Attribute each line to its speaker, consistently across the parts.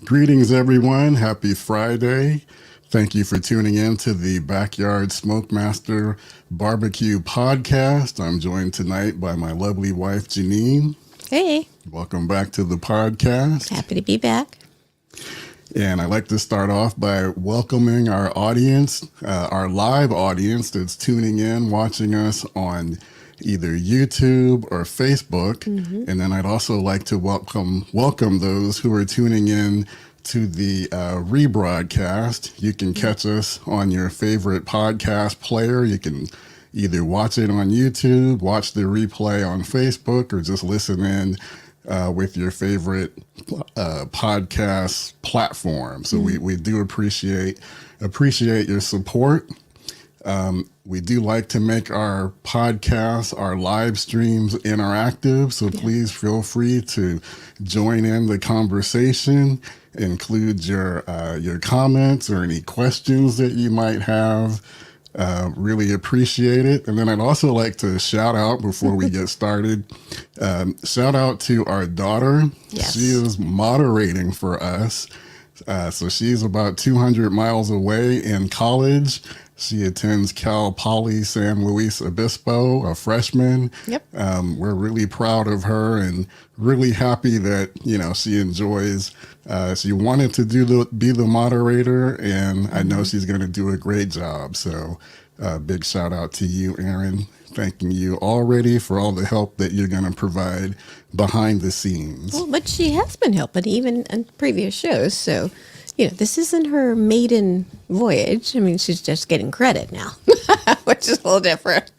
Speaker 1: Greetings, everyone. Happy Friday. Thank you for tuning in to the Backyard SmokeMaster BBQ Podcast. I'm joined tonight by my lovely wife, Janine.
Speaker 2: Hey.
Speaker 1: Welcome back to the podcast.
Speaker 2: Happy to be back.
Speaker 1: And I'd like to start off by welcoming our audience, our live audience that's tuning in, watching us on either YouTube or Facebook. And then I'd also like to welcome those who are tuning in to the rebroadcast. You can catch us on your favorite podcast player. You can either watch it on YouTube, watch the replay on Facebook, or just listen in with your favorite podcast platform. So we do appreciate your support. We do like to make our podcasts, our live streams interactive. So please feel free to join in the conversation, include your comments or any questions that you might have. Really appreciate it. And then I'd also like to shout out before we get started, shout out to our daughter.
Speaker 2: Yes.
Speaker 1: She is moderating for us. So she's about 200 miles away in college. She attends Cal Poly San Luis Obispo, a freshman.
Speaker 2: Yep.
Speaker 1: We're really proud of her and really happy that, she enjoys, she wanted to be the moderator, and I know she's going to do a great job. So big shout out to you, Erin. Thanking you already for all the help that you're going to provide behind the scenes.
Speaker 2: Well, but she has been helping even in previous shows. So, this isn't her maiden voyage. I mean, she's just getting credit now, which is a little different.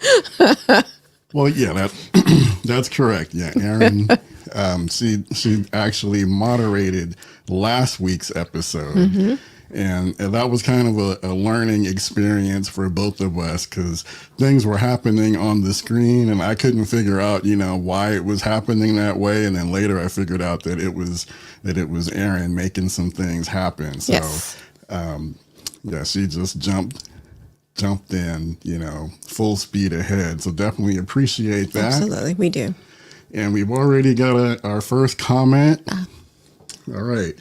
Speaker 1: Well, yeah, that's correct. Yeah, Erin, she actually moderated last week's episode. And that was kind of a learning experience for both of us because things were happening on the screen and I couldn't figure out, why it was happening that way. And then later I figured out that it was Erin making some things happen. So,
Speaker 2: yes.
Speaker 1: She just jumped in, full speed ahead. So definitely appreciate that.
Speaker 2: Absolutely, we do.
Speaker 1: And we've already got our first comment. All right.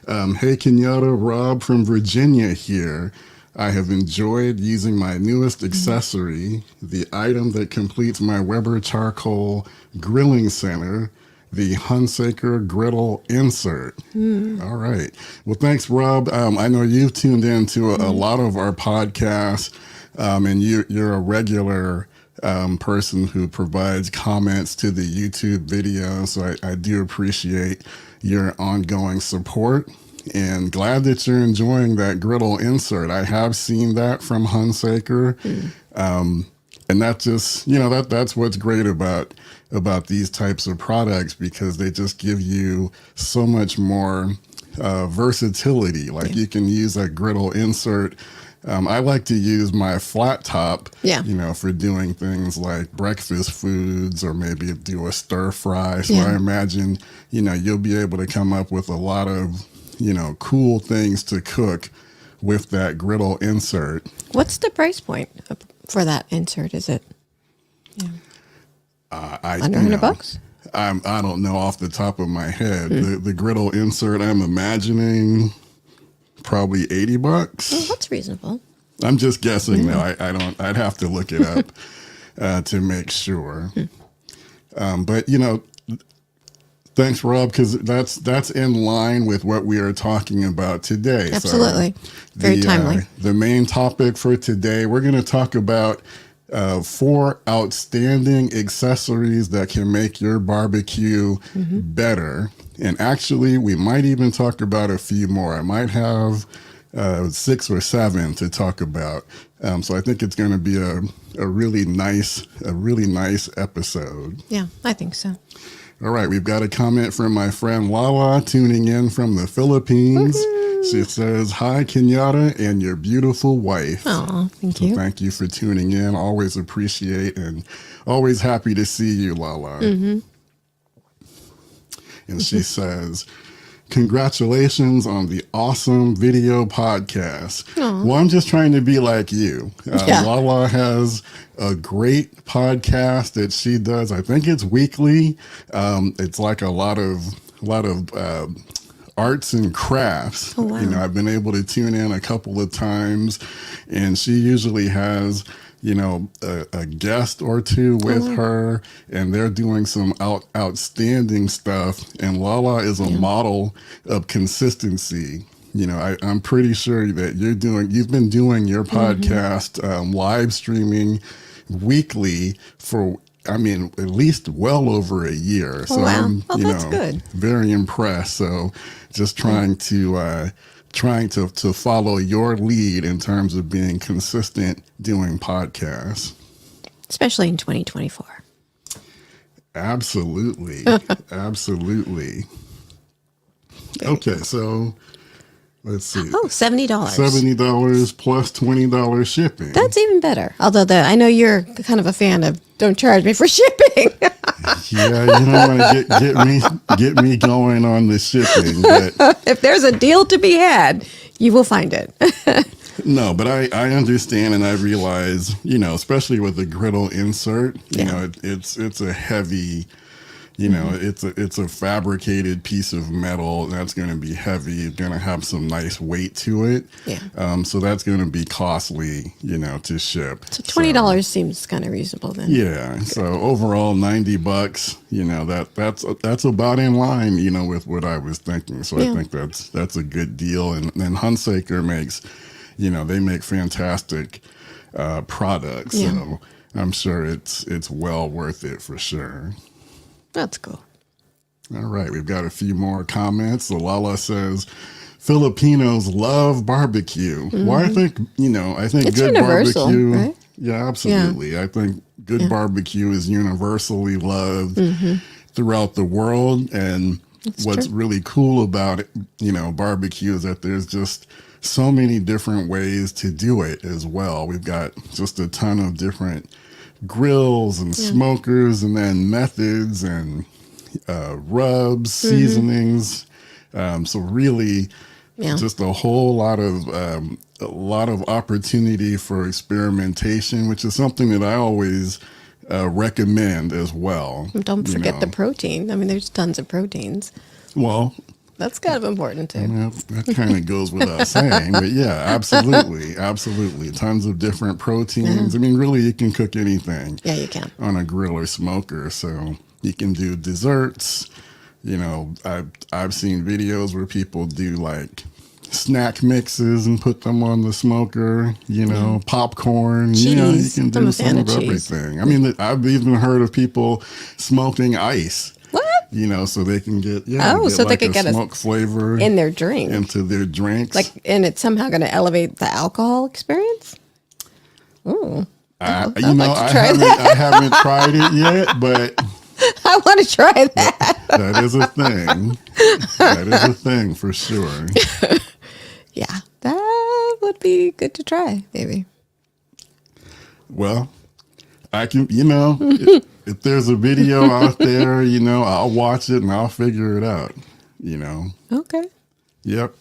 Speaker 1: Hey, Kenyatta, Rob from Virginia here. I have enjoyed using my newest accessory, the item that completes my Weber charcoal grilling center, the Hunsaker griddle insert. All right. Well, thanks, Rob. I know you've tuned in to a lot of our podcasts, and you're a regular person who provides comments to the YouTube video. So I do appreciate your ongoing support and glad that you're enjoying that griddle insert. I have seen that from Hunsaker. And that just, that's what's great about these types of products because they just give you so much more versatility. Like you can use a griddle insert. I like to use my flat top, for doing things like breakfast foods or maybe do a stir fry. So I imagine, you'll be able to come up with a lot of, cool things to cook with that griddle insert.
Speaker 2: What's the price point for that insert? Is it under $100?
Speaker 1: I don't know off the top of my head. The griddle insert, I'm imagining probably $80.
Speaker 2: Well, that's reasonable.
Speaker 1: I'm just guessing though. I'd have to look it up to make sure. But thanks, Rob, because that's in line with what we are talking about today.
Speaker 2: Absolutely. So very timely.
Speaker 1: The main topic for today, we're going to talk about 4 outstanding accessories that can make your barbecue better. And actually, we might even talk about a few more. I might have 6 or 7 to talk about. So I think it's going to be a really nice episode.
Speaker 2: Yeah, I think so.
Speaker 1: All right, we've got a comment from my friend Lala tuning in from the Philippines. Woo-hoo. She says, "Hi, Kenyatta and your beautiful wife."
Speaker 2: Oh, thank you.
Speaker 1: Thank you for tuning in. Always appreciate and always happy to see you, Lala. And she says, "Congratulations on the awesome video podcast." Aww. Well, I'm just trying to be like you. Lala has a great podcast that she does. I think it's weekly. It's like a lot of Arts and Crafts.
Speaker 2: Oh, wow.
Speaker 1: You know, I've been able to tune in a couple of times, and she usually has, you know, a guest or two with her, and they're doing some outstanding stuff. And Lala is a model of consistency. You know, I'm pretty sure that you've been doing your podcast live streaming weekly for, I mean, at least well over a year. So
Speaker 2: wow.
Speaker 1: I'm,
Speaker 2: That's good.
Speaker 1: very impressed. So just trying to follow your lead in terms of being consistent doing podcasts.
Speaker 2: Especially in 2024.
Speaker 1: Absolutely. Absolutely. Okay, so let's see.
Speaker 2: Oh, $70.
Speaker 1: $70 plus $20 shipping.
Speaker 2: That's even better. Although I know you're kind of a fan of don't charge me for shipping.
Speaker 1: Yeah, you don't want to get me going on the shipping. But
Speaker 2: if there's a deal to be had, you will find it.
Speaker 1: no, but I understand, and I realize, you know, especially with the griddle insert, you know, it's a heavy, you know, it's a fabricated piece of metal that's going to be heavy. It's going to have some nice weight to it.
Speaker 2: Yeah.
Speaker 1: So that's going to be costly, you know, to ship.
Speaker 2: So $20 seems kind of reasonable then.
Speaker 1: Yeah. Good. So overall, $90, you know, that's about in line, you know, with what I was thinking. So I think that's a good deal. And Hunsaker makes, you know, they make fantastic products. Yeah. So I'm sure it's well worth it for sure.
Speaker 2: That's cool.
Speaker 1: All right. We've got a few more comments. So Lala says, Filipinos love barbecue. Well, I think, you know, it's good
Speaker 2: universal,
Speaker 1: barbecue. Right? Yeah, absolutely. Yeah. I think good barbecue is universally loved throughout the world. And what's really cool about it, you know, barbecue is that there's just so many different ways to do it as well. We've got just a ton of different grills and smokers, and then methods and rubs, seasonings. So really, just a whole lot of opportunity for experimentation, which is something that I always recommend as well.
Speaker 2: Don't forget the protein. I mean, there's tons of proteins.
Speaker 1: Well,
Speaker 2: that's kind of important too.
Speaker 1: Yeah, that kind of goes without saying, but yeah, absolutely. Tons of different proteins. I mean, really, you can cook anything.
Speaker 2: Yeah, you can.
Speaker 1: On a grill or smoker. So you can do desserts. You know, I've seen videos where people do like snack mixes and put them on the smoker, you know, popcorn.
Speaker 2: Cheese.
Speaker 1: You know, you can do some of
Speaker 2: cheese.
Speaker 1: everything. I mean, I've even heard of people smoking ice.
Speaker 2: What?
Speaker 1: You know, so they can get
Speaker 2: so
Speaker 1: like
Speaker 2: they could get a
Speaker 1: smoke flavor
Speaker 2: in their drink,
Speaker 1: into their drinks.
Speaker 2: Like, and it's somehow going to elevate the alcohol experience. Ooh,
Speaker 1: I haven't tried it yet, but
Speaker 2: I want to try that.
Speaker 1: That is a thing. That is a thing for sure.
Speaker 2: Yeah, that would be good to try, maybe.
Speaker 1: Well, I can, you know, if there's a video out there, you know, I'll watch it and I'll figure it out, you know.
Speaker 2: Okay.
Speaker 1: Yep.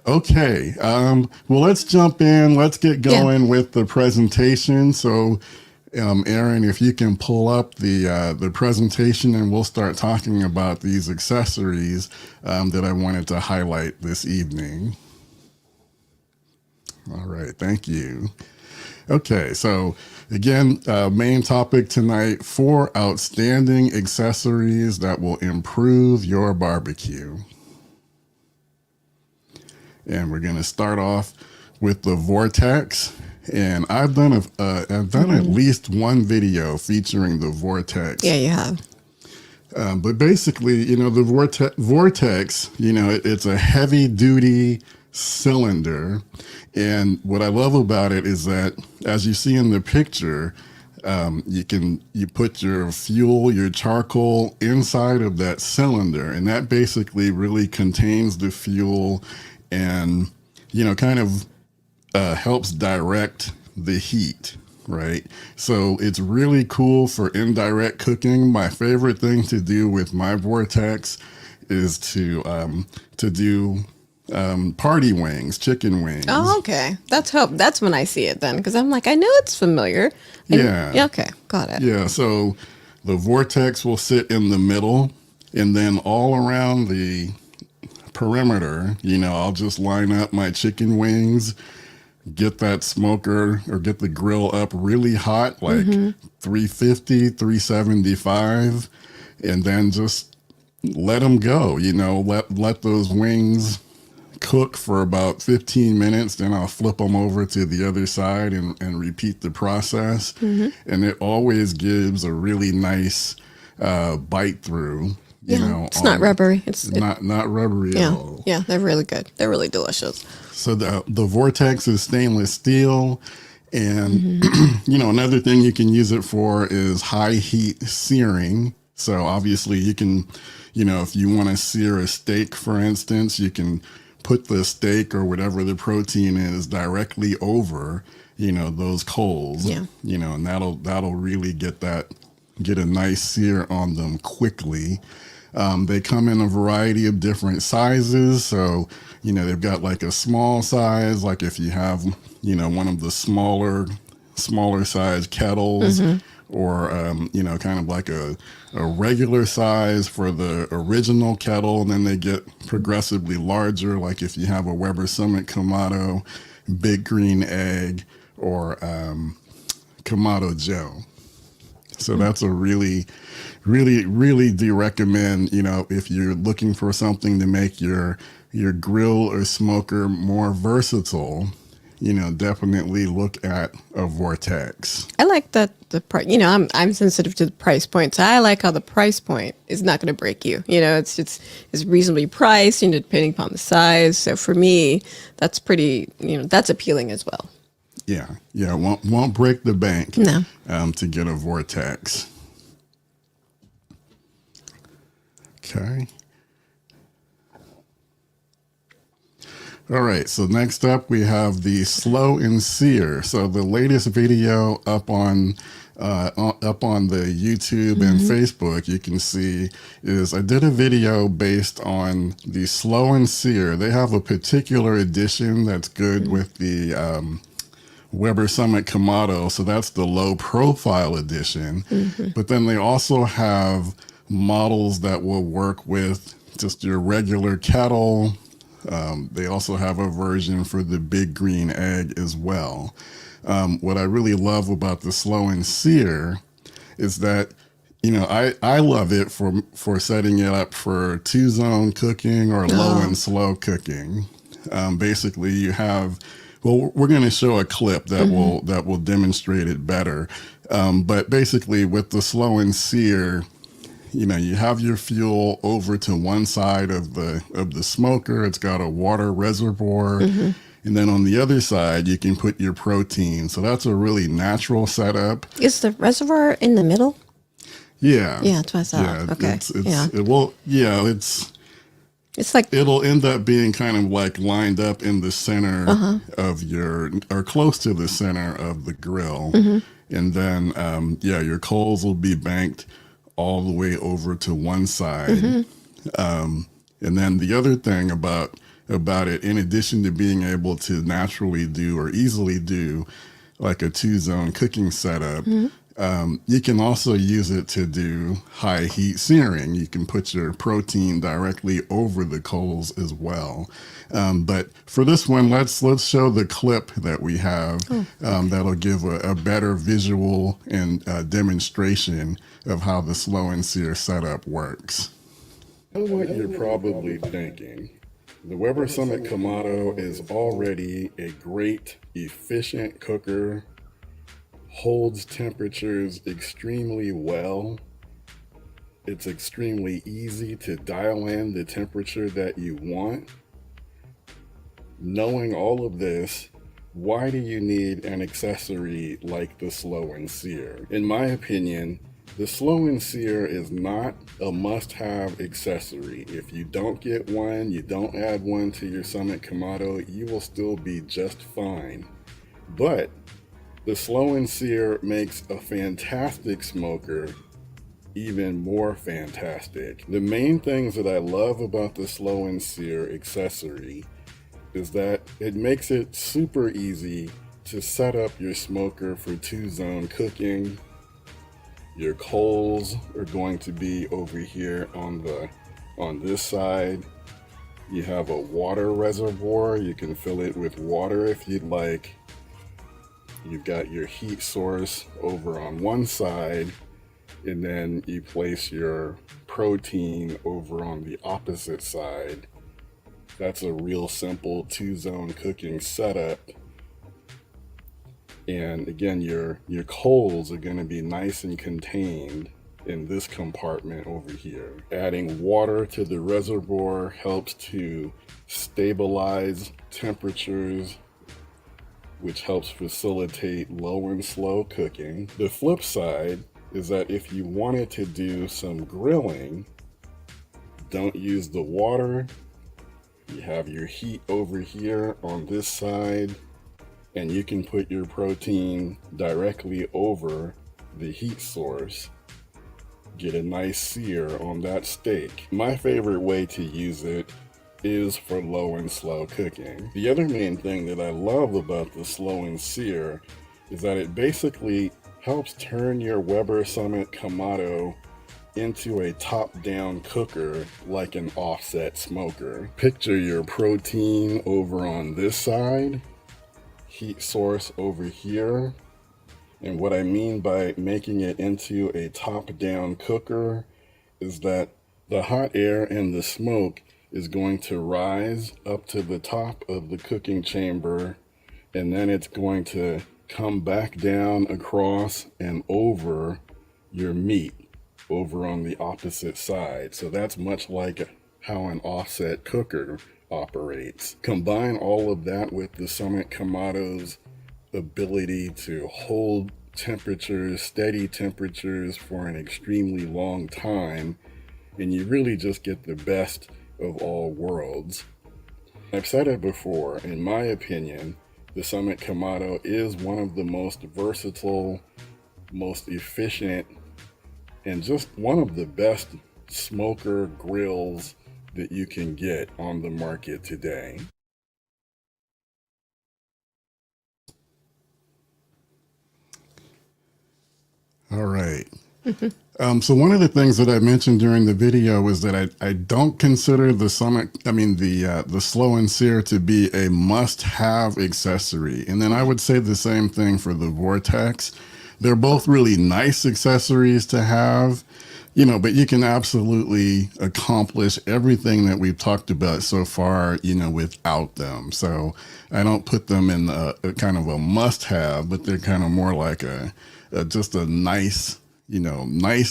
Speaker 1: Okay. Well, let's jump in. Let's get going with the presentation. So, Aaron, if you can pull up the presentation, and we'll start talking about these accessories that I wanted to highlight this evening. All right. Thank you. Okay. So again, main topic tonight: 4 outstanding accessories that will improve your barbecue. And we're going to start off with the Vortex. And I've done at least one video featuring the Vortex.
Speaker 2: Yeah, you have.
Speaker 1: But basically, you know, the Vortex, you know, it's a heavy duty cylinder. And what I love about it is that, as you see in the picture, you put your fuel, your charcoal inside of that cylinder, and that basically really contains the fuel and, you know, kind of helps direct the heat, right? So it's really cool for indirect cooking. My favorite thing to do with my Vortex is to do party wings, chicken wings.
Speaker 2: Oh, okay. That's when I see it then, because I'm like, I know it's familiar. Yeah. Okay, got it.
Speaker 1: Yeah. So the Vortex will sit in the middle, and then all around the perimeter. I'll just line up my chicken wings, get that smoker or get the grill up really hot, like 350, 375, and then just let them go. Let those wings cook for about 15 minutes. Then I'll flip them over to the other side and repeat the process. And it always gives a really nice bite through.
Speaker 2: It's not rubbery. It's
Speaker 1: not rubbery at all.
Speaker 2: Yeah, they're really good. They're really delicious.
Speaker 1: So the Vortex is stainless steel. And, another thing you can use it for is high heat searing. So obviously you can, if you want to sear a steak, for instance, you can put the steak or whatever the protein is directly over, those coals, and that'll really get a nice sear on them quickly. They come in a variety of different sizes. So, they've got like a small size, like if you have, one of the smaller size kettles, or, kind of like a regular size for the original kettle. And then they get progressively larger, like if you have a Weber Summit Kamado, Big Green Egg, or Kamado Joe. So that's a really do recommend, if you're looking for something to make your grill or smoker more versatile, definitely look at a Vortex.
Speaker 2: I like that the price. I'm sensitive to the price point, so I like how the price point is not going to break you. It's reasonably priced, depending upon the size. So for me, that's pretty. That's appealing as well.
Speaker 1: Yeah, won't break the bank.
Speaker 2: No.
Speaker 1: To get a Vortex. Okay. All right, so next up we have the slow and sear. So the latest video up on the YouTube and Facebook, you can see is I did a video based on the slow and sear. They have a particular edition that's good with the Weber Summit Kamado, so that's the low profile edition. But then they also have models that will work with just your regular kettle. They also have a version for the Big Green Egg as well. What I really love about the slow and sear is that, I love it for setting it up for 2-zone cooking or low and slow cooking. Basically, you have, well, we're going to show a clip that will demonstrate it better. But basically, with the slow and sear, you have your fuel over to one side of the smoker. It's got a water reservoir. And then on the other side, you can put your protein. So that's a really natural setup.
Speaker 2: Is the reservoir in the middle?
Speaker 1: Yeah.
Speaker 2: Yeah, that's what I thought.
Speaker 1: Yeah. It's like it'll end up being kind of like lined up in the center of or close to the center of the grill. And then, your coals will be banked all the way over to one side. And then the other thing about it, in addition to being able to naturally do or easily do like a 2-zone cooking setup, you can also use it to do high heat searing. You can put your protein directly over the coals as well. But for this one, let's show the clip that we have. That'll give a better visual and demonstration of how the slow and sear setup works. I know what you're probably thinking. The Weber Summit Kamado is already a great, efficient cooker, holds temperatures extremely well. It's extremely easy to dial in the temperature that you want. Knowing all of this, why do you need an accessory like the slow and sear? In my opinion, the slow and sear is not a must-have accessory. If you don't get one, you don't add one to your Summit Kamado, you will still be just fine. But the slow and sear makes a fantastic smoker even more fantastic. The main things that I love about the slow and sear accessory is that it makes it super easy to set up your smoker for 2-zone cooking. Your coals are going to be over here on this side. You have a water reservoir. You can fill it with water if you'd like. You've got your heat source over on one side, and then you place your protein over on the opposite side. That's a real simple 2-zone cooking setup. And again, your coals are going to be nice and contained in this compartment over here. Adding water to the reservoir helps to stabilize temperatures, which helps facilitate low and slow cooking. The flip side is that if you wanted to do some grilling, don't use the water. You have your heat over here on this side, and you can put your protein directly over the heat source. Get a nice sear on that steak. My favorite way to use it is for low and slow cooking. The other main thing that I love about the slow and sear is that it basically helps turn your Weber Summit Kamado into a top-down cooker like an offset smoker. Picture your protein over on this side, heat source over here. And what I mean by making it into a top-down cooker is that the hot air and the smoke is going to rise up to the top of the cooking chamber, and then it's going to come back down across and over your meat over on the opposite side. So that's much like how an offset cooker operates. Combine all of that with the Summit Kamado's ability to hold temperatures, steady temperatures for an extremely long time, and you really just get the best of all worlds. I've said it before, in my opinion, the Summit Kamado is one of the most versatile, most efficient, and just one of the best smoker grills that you can get on the market today. All right. So one of the things that I mentioned during the video was that I don't consider the the slow and sear to be a must-have accessory. And then I would say the same thing for the Vortex. They're both really nice accessories to have, but you can absolutely accomplish everything that we've talked about so far, without them. So I don't put them in a kind of a must-have, but they're kind of more like just a nice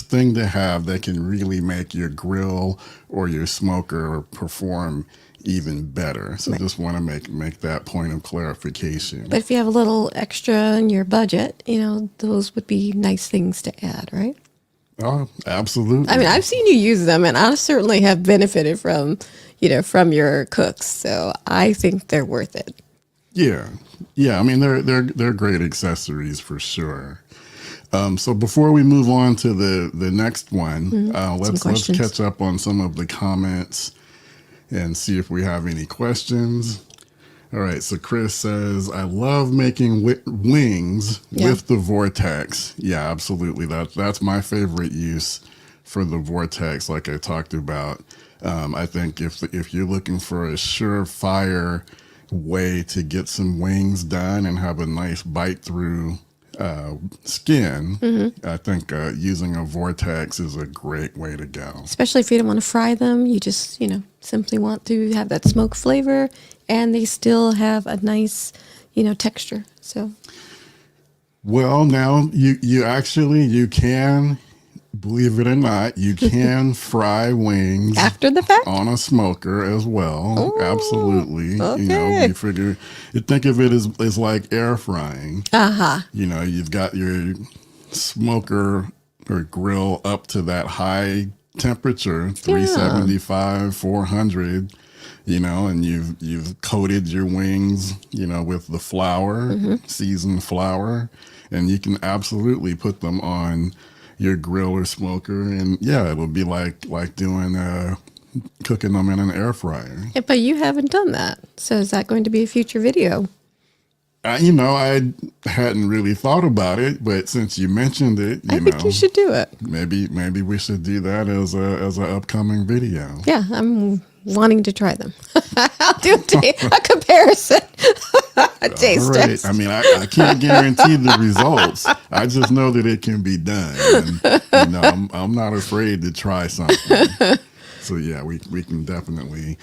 Speaker 1: thing to have that can really make your grill or your smoker perform even better. So right. Just want to make that point of clarification. But
Speaker 2: if you have a little extra in your budget, those would be nice things to add, right?
Speaker 1: Oh, absolutely.
Speaker 2: I mean, I've seen you use them, and I certainly have benefited from your cooks. So I think they're worth it.
Speaker 1: Yeah. I mean, they're great accessories for sure. So before we move on to the next one, let's catch up on some of the comments and see if we have any questions. All right. So Chris says, I love making wings with the Vortex. Yeah, absolutely. That's my favorite use for the Vortex. Like I talked about, I think if you're looking for a surefire way to get some wings done and have a nice bite through skin, I think using a Vortex is a great way to go. Especially if you don't want to fry them, you just, simply want to have that smoke flavor, and they still have a nice, texture. So, well, now you can, believe it or not, you can fry wings
Speaker 2: after the fact
Speaker 1: on a smoker as well. Oh, absolutely.
Speaker 2: Okay.
Speaker 1: You think of it as like air frying. You've got your smoker or grill up to that high temperature, 375, 400, and you've coated your wings, with the flour, seasoned flour, and you can absolutely put them on your grill or smoker, and it would be like doing cooking them in an air fryer.
Speaker 2: Yeah, but you haven't done that. So is that going to be a future video?
Speaker 1: I hadn't really thought about it, but since you mentioned it,
Speaker 2: I think you should do it.
Speaker 1: Maybe we should do that as an upcoming video.
Speaker 2: Yeah, I'm wanting to try them. I'll do a comparison, a taste
Speaker 1: All right.
Speaker 2: test.
Speaker 1: I mean, I can't guarantee the results. I just know that it can be done. And, I'm not afraid to try something. So yeah, we can definitely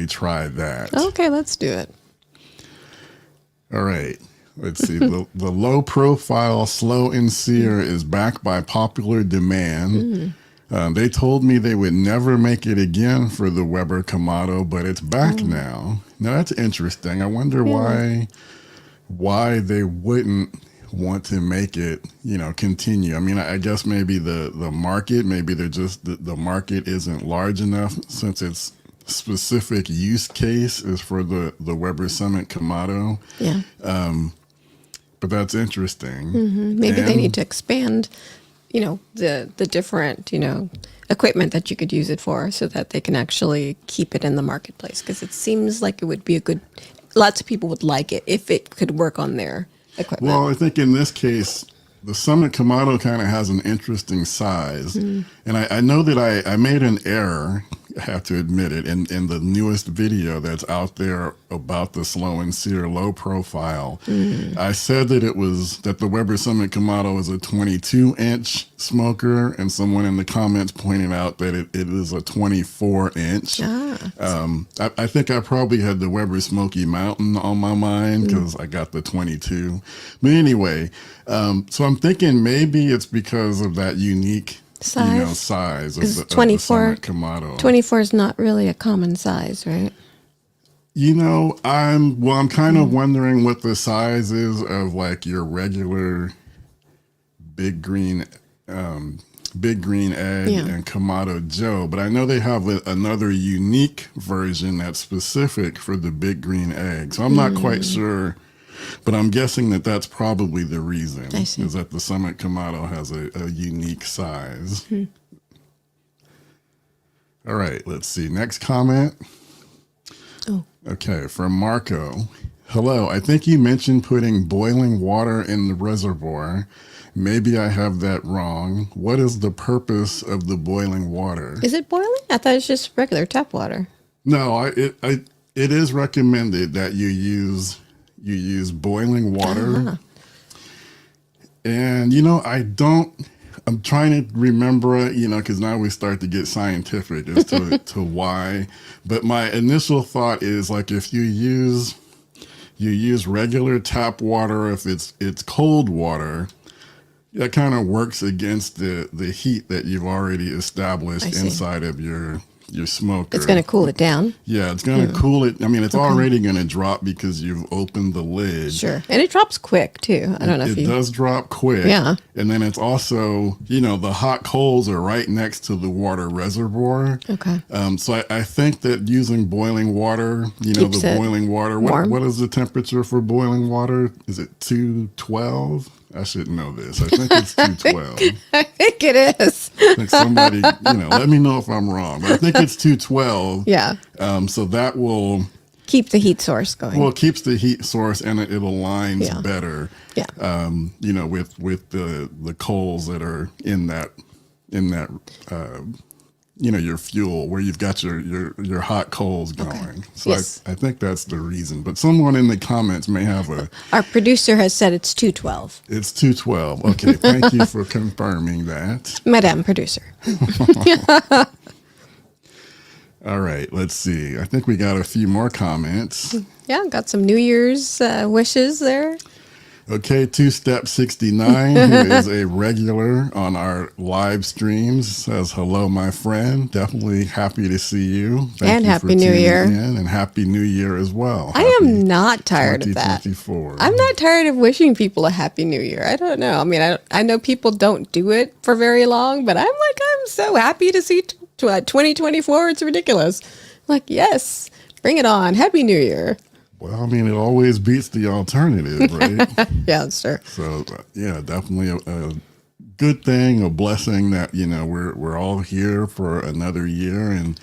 Speaker 1: try that.
Speaker 2: Okay, let's do it.
Speaker 1: All right. Let's see. The low profile slow and sear is back by popular demand. They told me they would never make it again for the Weber Kamado, but it's back now. Now that's interesting. I wonder why they wouldn't want to make it, continue. I mean, I guess maybe the market, maybe they're just the market isn't large enough since its specific use case is for the Weber Summit Kamado.
Speaker 2: Yeah.
Speaker 1: But that's interesting.
Speaker 2: Maybe they need to expand, the different, equipment that you could use it for so that they can actually keep it in the marketplace. Because it seems like it would be lots of people would like it if it could work on their equipment.
Speaker 1: Well, I think in this case, the Summit Kamado kind of has an interesting size. And I know that I made an error, I have to admit it, in the newest video that's out there about the slow and sear low profile. I said that the Weber Summit Kamado is a 22-inch smoker, and someone in the comments pointed out that it is a 24-inch. I think I probably had the Weber Smoky Mountain on my mind because I got the 22. But anyway, so I'm thinking maybe it's because of that unique size of the
Speaker 2: 24
Speaker 1: Summit Kamado.
Speaker 2: 24 is not really a common size, right?
Speaker 1: I'm kind of wondering what the size is of like your regular big green egg and Kamado Joe, but I know they have another unique version that's specific for the big green egg. So I'm not quite sure, but I'm guessing that that's probably the reason, is that the Summit Kamado has a unique size. All right, let's see. Next comment.
Speaker 2: Oh.
Speaker 1: Okay, from Marco. Hello, I think you mentioned putting boiling water in the reservoir. Maybe I have that wrong. What is the purpose of the boiling water?
Speaker 2: Is it boiling? I thought it's just regular tap water.
Speaker 1: No, it is recommended that you use boiling water. And I'm trying to remember, because now we start to get scientific as to why. But my initial thought is like if you use regular tap water, if it's cold water, that kind of works against the heat that you've already established inside of your smoker.
Speaker 2: It's going to cool it down.
Speaker 1: Yeah, it's going to cool it. I mean, it's already going to drop because you've opened the lid.
Speaker 2: Sure. And it drops quick, too. I don't know if
Speaker 1: it does drop quick.
Speaker 2: Yeah.
Speaker 1: And then it's also, the hot coals are right next to the water reservoir.
Speaker 2: Okay.
Speaker 1: So I think that using boiling water,
Speaker 2: Keeps
Speaker 1: the boiling water, what is the temperature for boiling water? Is it 212? I should know this. I think it's 212.
Speaker 2: I think it is.
Speaker 1: I think somebody, let me know if I'm wrong. But I think it's 212.
Speaker 2: Yeah.
Speaker 1: So that will
Speaker 2: keep the heat source going.
Speaker 1: Well, it keeps the heat source and it aligns better.
Speaker 2: Yeah.
Speaker 1: With the coals that are in that your fuel where you've got your hot coals going.
Speaker 2: Okay.
Speaker 1: So
Speaker 2: yes.
Speaker 1: I think that's the reason. But someone in the comments may have
Speaker 2: Our producer has said it's 212.
Speaker 1: It's 212. Okay, thank you for confirming that.
Speaker 2: Madam Producer.
Speaker 1: All right, let's see. I think we got a few more comments.
Speaker 2: Yeah, got some New Year's wishes there.
Speaker 1: Okay, Two Step 69, who is a regular on our live streams, says, hello, my friend. Definitely happy to see you.
Speaker 2: Thank you Happy New Year.
Speaker 1: And Happy New Year as well.
Speaker 2: I am not tired of that.
Speaker 1: 2024.
Speaker 2: I'm not tired of wishing people a Happy New Year. I don't know. I mean, I know people don't do it for very long, but I'm so happy to see 2024. It's ridiculous. Like, yes, bring it on. Happy New Year.
Speaker 1: Well, I mean, it always beats the alternative, right?
Speaker 2: Yeah, sure.
Speaker 1: So, yeah, definitely a good thing, a blessing that, we're all here for another year. And,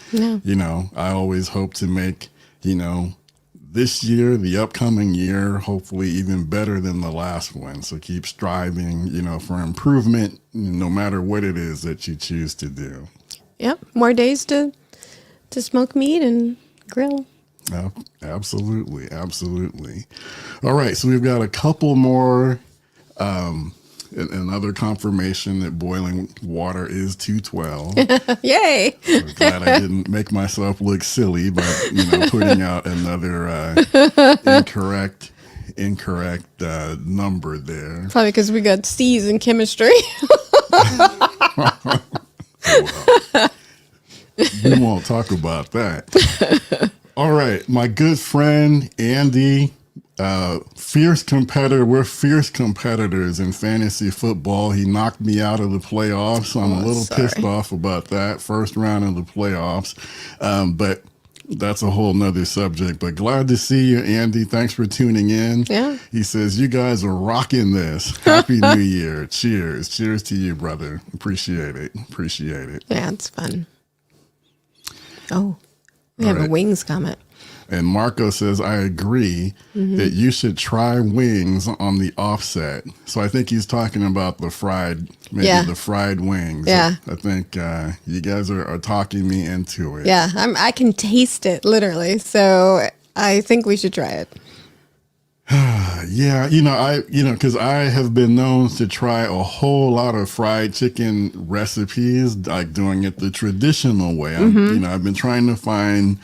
Speaker 1: I always hope to make, this year, the upcoming year, hopefully even better than the last one. So keep striving, for improvement, no matter what it is that you choose to do.
Speaker 2: Yep. More days to to smoke meat and grill.
Speaker 1: Absolutely. Absolutely. All right. So we've got a couple more. Another confirmation that boiling water is 212.
Speaker 2: Yay!
Speaker 1: I'm glad I didn't make myself look silly by putting out another incorrect number there.
Speaker 2: Probably because we got C's in chemistry.
Speaker 1: Well, we won't talk about that. All right, my good friend Andy, fierce competitor. We're fierce competitors in fantasy football. He knocked me out of the playoffs, so I'm a little pissed off about that. First round of the playoffs, but that's a whole nother subject. But glad to see you, Andy. Thanks for tuning in.
Speaker 2: Yeah.
Speaker 1: He says, you guys are rocking this. Happy New Year. Cheers. Cheers to you, brother. Appreciate it.
Speaker 2: Yeah, it's fun. Oh, we have a wings comment.
Speaker 1: And Marco says, I agree that you should try wings on the offset. So I think he's talking about the fried wings.
Speaker 2: Yeah.
Speaker 1: I think you guys are talking me into it.
Speaker 2: Yeah, I can taste it literally. So I think we should try it.
Speaker 1: Yeah, because I have been known to try a whole lot of fried chicken recipes, like doing it the traditional way. I've been trying to find,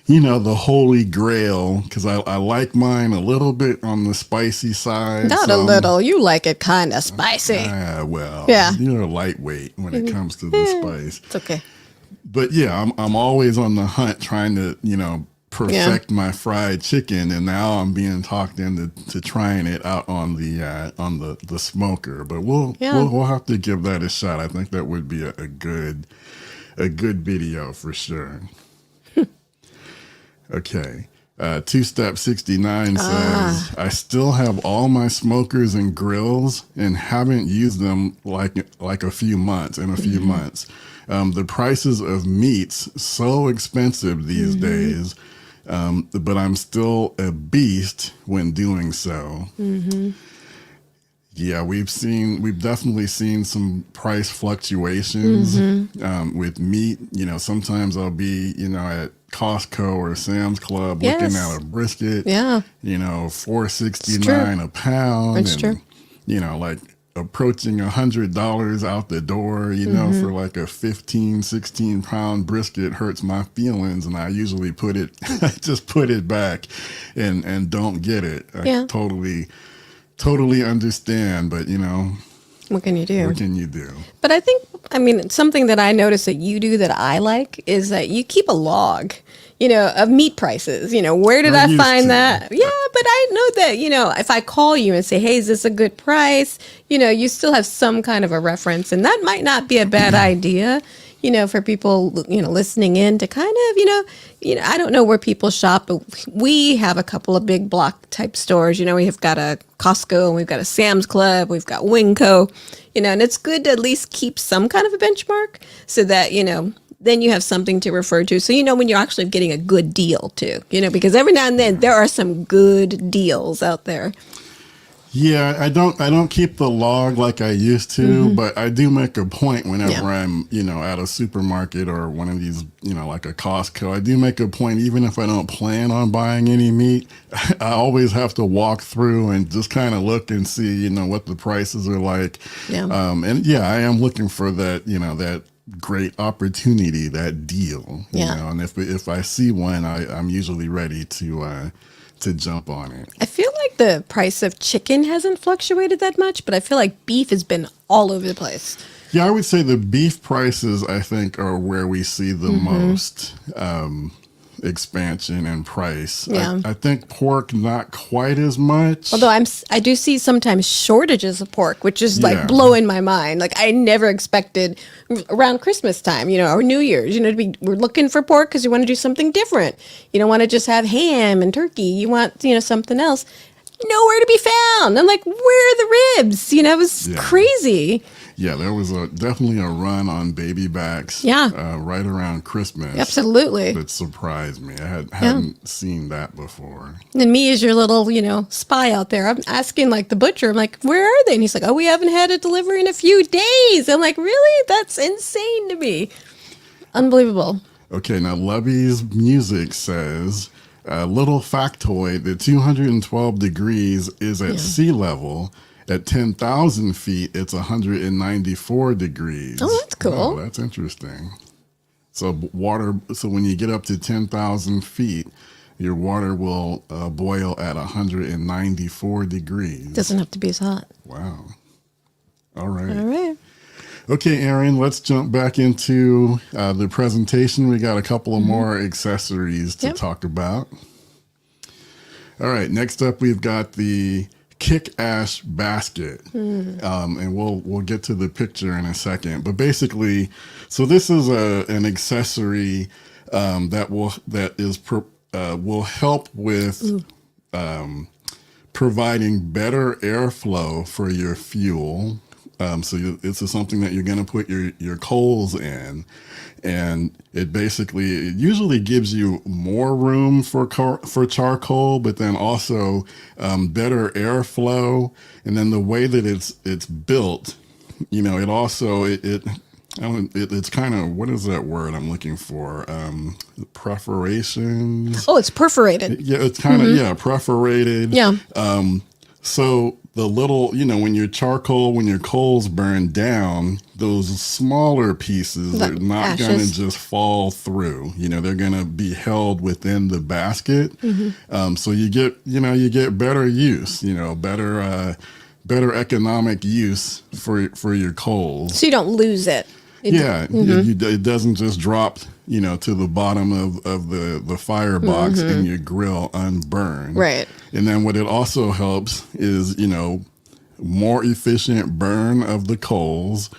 Speaker 1: the holy grail, because I like mine a little bit on the spicy side.
Speaker 2: Not a little. You like it kind of spicy.
Speaker 1: Yeah. You're a lightweight when it comes to the spice.
Speaker 2: It's okay.
Speaker 1: But yeah, I'm always on the hunt trying to, perfect my fried chicken, and now I'm being talked into trying it out on the smoker. But we'll have to give that a shot. I think that would be a good video for sure. Okay. Two Step 69 says, I still have all my smokers and grills and haven't used them like a few months. The prices of meats so expensive these days, but I'm still a beast when doing so. Yeah, we've definitely seen some price fluctuations with meat. Sometimes I'll be, at Costco or Sam's Club looking at a brisket. Yeah. $4.69 a pound.
Speaker 2: It's true.
Speaker 1: Like approaching $100 out the door, for like a 15, 16 pound brisket hurts my feelings. And I usually just put it back and don't get it. I totally understand, but
Speaker 2: what can you do? But I think, something that I notice that you do that I like is that you keep a log, of meat prices. Where did I find that? Yeah, but I know that, if I call you and say, hey, is this a good price? You still have some kind of a reference, and that might not be a bad idea. For people, listening in to kind of, I don't know where people shop, but we have a couple of big block type stores. We have got a Costco and we've got a Sam's Club, we've got Winco, and it's good to at least keep some kind of a benchmark so that, then you have something to refer to. So, when you're actually getting a good deal too, because every now and then there are some good deals out there.
Speaker 1: Yeah, I don't keep the log like I used to, but I do make a point whenever I'm, at a supermarket or one of these, like a Costco. I do make a point, even if I don't plan on buying any meat, I always have to walk through and just kind of look and see, what the prices are like. Yeah. I am looking for that, that great opportunity, that deal. And if I see one, I'm usually ready to jump on it.
Speaker 2: I feel like the price of chicken hasn't fluctuated that much, but I feel like beef has been all over the place.
Speaker 1: Yeah, I would say the beef prices, I think, are where we see the most expansion in price. Yeah. I think pork, not quite as much.
Speaker 2: Although I do see sometimes shortages of pork, which is like blowing my mind. Like I never expected around Christmas time, or New Year's, we're looking for pork because you want to do something different. You don't want to just have ham and turkey. You want, something else. Nowhere to be found. I'm like, where are the ribs? It was crazy.
Speaker 1: Yeah, there was definitely a run on baby backs right around Christmas.
Speaker 2: Absolutely.
Speaker 1: That surprised me. I hadn't seen that before.
Speaker 2: And me as your little, spy out there, I'm asking like the butcher, I'm like, where are they? And he's like, oh, we haven't had a delivery in a few days. I'm like, really? That's insane to me. Unbelievable.
Speaker 1: Okay, now Lubby's Music says, a little factoid, that 212 degrees is at sea level. At 10,000 feet, it's 194 degrees.
Speaker 2: Oh, that's cool.
Speaker 1: Oh, that's interesting. So when you get up to 10,000 feet, your water will boil at 194 degrees.
Speaker 2: Doesn't have to be as hot.
Speaker 1: Wow. All right.
Speaker 2: All right.
Speaker 1: Okay, Aaron, let's jump back into the presentation. We got a couple of more accessories to talk about. All right, next up, we've got the Kick Ash basket, and we'll get to the picture in a second. But basically, so this is an accessory that will help with providing better airflow for your fuel. This is something that you're going to put your coals in, and it usually gives you more room for charcoal, but then also better airflow. And then the way that it's built, it also it's kind of, what is that word I'm looking for? Perforations.
Speaker 2: Oh, it's perforated.
Speaker 1: Yeah, it's kind of perforated.
Speaker 2: Yeah.
Speaker 1: So the little, when your coals burn down, those smaller pieces are not going to just fall through. They're going to be held within the basket. So you get better use, better economic use for your coals.
Speaker 2: So you don't lose it.
Speaker 1: It doesn't just drop, to the bottom of the firebox in your grill unburned.
Speaker 2: Right.
Speaker 1: And then what it also helps is, more efficient burn of the coals.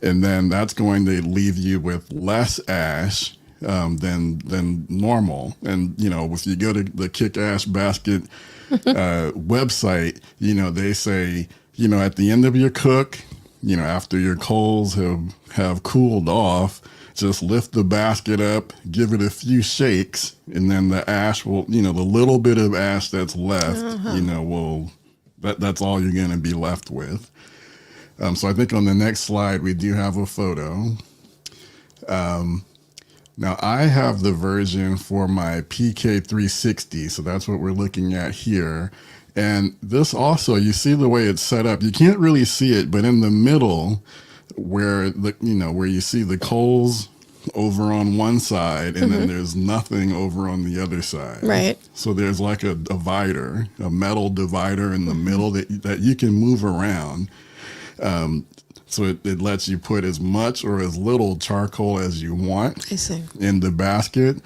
Speaker 1: And then that's going to leave you with less ash than normal. And, if you go to the Kick Ash Basket website, they say, at the end of your cook, after your coals have cooled off, just lift the basket up, give it a few shakes, and then the ash will, the little bit of ash that's left, that's all you're going to be left with. So I think on the next slide, we do have a photo. Now I have the version for my PK360, so that's what we're looking at here. And this also, you see the way it's set up. You can't really see it, but in the middle, where where you see the coals over on one side, and then there's nothing over on the other side.
Speaker 2: Right.
Speaker 1: So there's like a divider, a metal divider in the middle that you can move around. So it lets you put as much or as little charcoal as you want in the basket.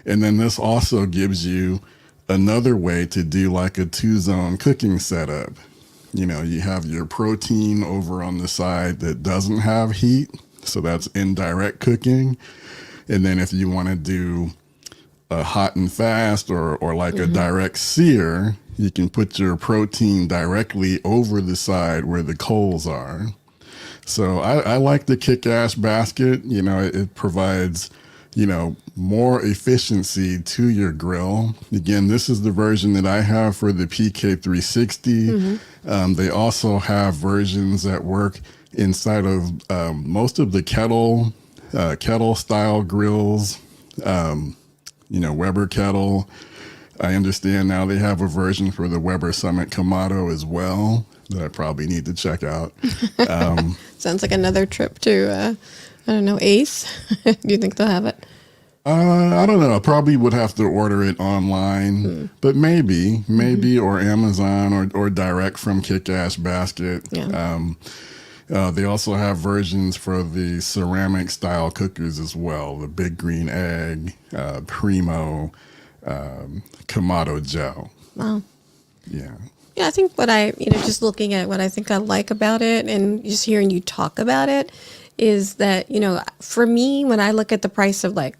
Speaker 1: And then this also gives you another way to do like a 2-zone cooking setup. You have your protein over on the side that doesn't have heat. So that's indirect cooking. And then if you want to do a hot and fast or like a direct sear, you can put your protein directly over the side where the coals are. So I like the Kick Ash basket. It provides, more efficiency to your grill. Again, this is the version that I have for the PK360. They also have versions that work inside of most of the kettle style grills, Weber kettle. I understand now they have a version for the Weber Summit Kamado as well that I probably need to check out.
Speaker 2: Sounds like another trip to, Ace. Do you think they'll have it?
Speaker 1: I don't know. I probably would have to order it online, but maybe, or Amazon or direct from Kick Ash Basket.
Speaker 2: Yeah.
Speaker 1: They also have versions for the ceramic style cookers as well. The Big Green Egg, Primo, Kamado Gel.
Speaker 2: Wow.
Speaker 1: Yeah.
Speaker 2: Yeah, I think just looking at what I think I like about it and just hearing you talk about it is that, for me, when I look at the price of like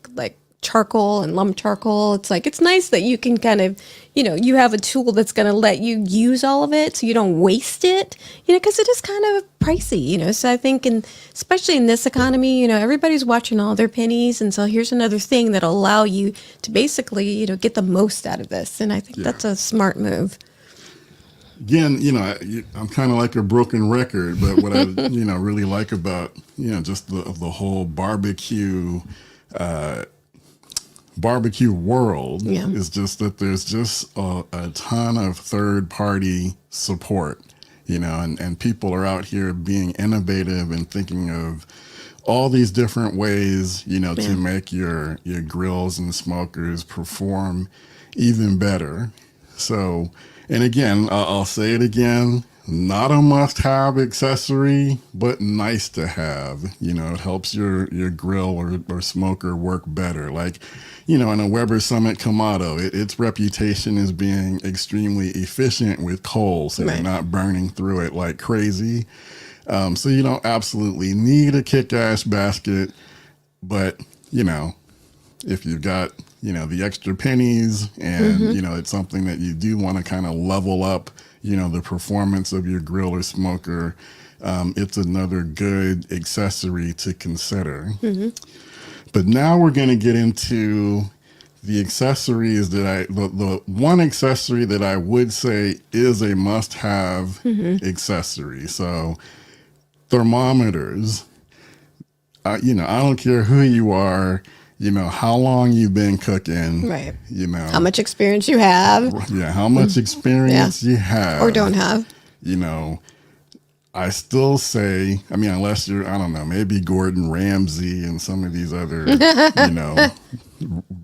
Speaker 2: charcoal and lump charcoal, it's like, it's nice that you can kind of, you have a tool that's going to let you use all of it so you don't waste it, because it is kind of pricey, so I think, and especially in this economy, everybody's watching all their pennies. And so here's another thing that'll allow you to basically, get the most out of this. And I think that's a smart move.
Speaker 1: Again, I'm kind of like a broken record, but what I, really like about, just the whole barbecue, barbecue world.
Speaker 2: Yeah.
Speaker 1: Is just that there's just a ton of third party support, and people are out here being innovative and thinking of all these different ways, to make your grills and smokers perform even better. So, and again, I'll say it again, not a must-have accessory, but nice to have. It helps your grill or smoker work better. Like, in a Weber Summit Kamado, its reputation is being extremely efficient with coal, so you're not burning through it like crazy. So you don't absolutely need a kick-ass basket, but, if you've got, the extra pennies and, it's something that you do want to kind of level up, the performance of your grill or smoker, it's another good accessory to consider. But now we're going to get into the accessories that the one accessory that I would say is a must-have accessory. So thermometers, I don't care who you are, how long you've been cooking,
Speaker 2: Right.
Speaker 1: how
Speaker 2: much experience you have.
Speaker 1: Yeah, how much experience you have.
Speaker 2: Or don't have.
Speaker 1: I still say, unless you're, I don't know, maybe Gordon Ramsay and some of these other,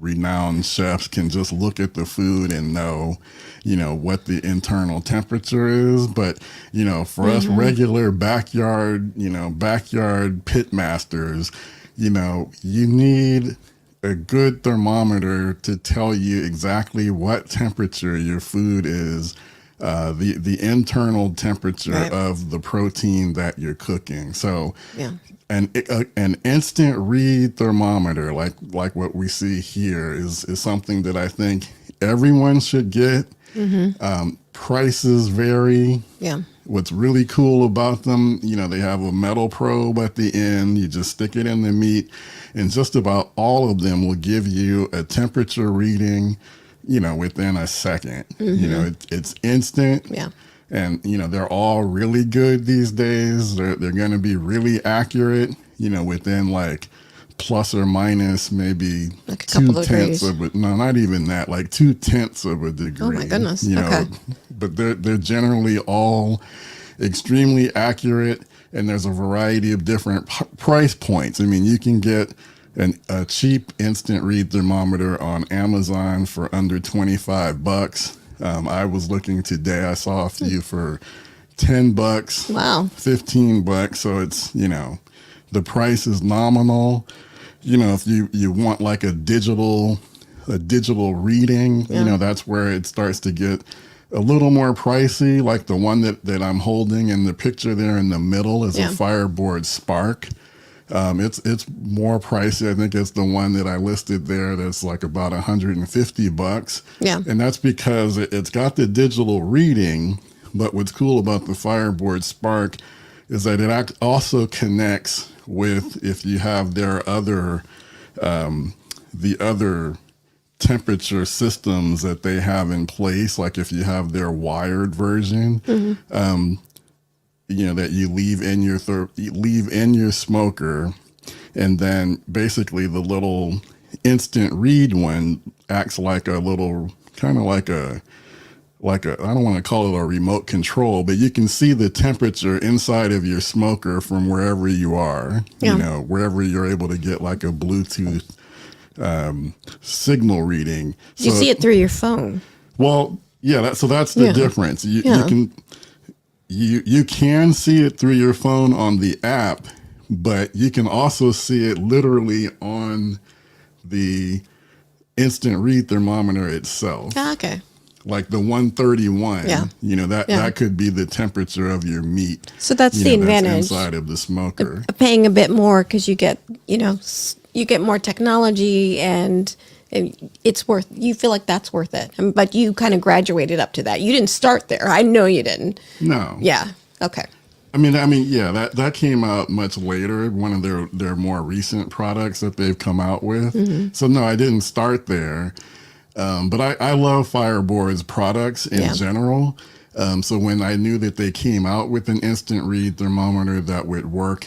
Speaker 1: renowned chefs can just look at the food and know, what the internal temperature is. But, for us regular backyard pit masters, you need a good thermometer to tell you exactly what temperature your food is. The internal temperature of the protein that you're cooking. So an instant read thermometer like what we see here is something that I think everyone should get. Prices vary.
Speaker 2: Yeah.
Speaker 1: What's really cool about them, they have a metal probe at the end. You just stick it in the meat, and just about all of them will give you a temperature reading within a second. It's instant.
Speaker 2: Yeah.
Speaker 1: And, they're all really good these days. They're going to be really accurate, within like plus or minus maybe
Speaker 2: like a couple
Speaker 1: 2/10
Speaker 2: degrees.
Speaker 1: of it. No, not even that, like 2/10 of a degree.
Speaker 2: Oh my goodness. Okay.
Speaker 1: But they're generally all extremely accurate, and there's a variety of different price points. You can get a cheap instant read thermometer on Amazon for under $25. I was looking today, I saw a few for $10.
Speaker 2: Wow.
Speaker 1: $15. So it's, the price is nominal. If you want like a digital reading, that's where it starts to get a little more pricey. Like the one that I'm holding in the picture there in the middle is a Fireboard Spark. It's more pricey. I think it's the one that I listed there that's like about $150.
Speaker 2: Yeah.
Speaker 1: And that's because it's got the digital reading, but what's cool about the Fireboard Spark is that it also connects with, if you have their other, the other temperature systems that they have in place, like if you have their wired version, that you leave in your smoker, and then basically the little instant read one acts like a little kind of like a I don't want to call it a remote control, but you can see the temperature inside of your smoker from wherever you are. Wherever you're able to get like a Bluetooth signal reading.
Speaker 2: You see it through your phone.
Speaker 1: Well, yeah. That's the difference. You can. You can see it through your phone on the app, but you can also see it literally on the instant read thermometer itself.
Speaker 2: Okay.
Speaker 1: Like the 131.
Speaker 2: Yeah.
Speaker 1: That could be the temperature of your meat.
Speaker 2: So that's the advantage
Speaker 1: inside of the smoker.
Speaker 2: Paying a bit more because you get more technology, and it's worth. You feel like that's worth it, but you kind of graduated up to that. You didn't start there. I know you didn't.
Speaker 1: No.
Speaker 2: Yeah. Okay.
Speaker 1: That came out much later. One of their more recent products that they've come out with. So no, I didn't start there. But I love Fireboard's products in general. So when I knew that they came out with an instant read thermometer that would work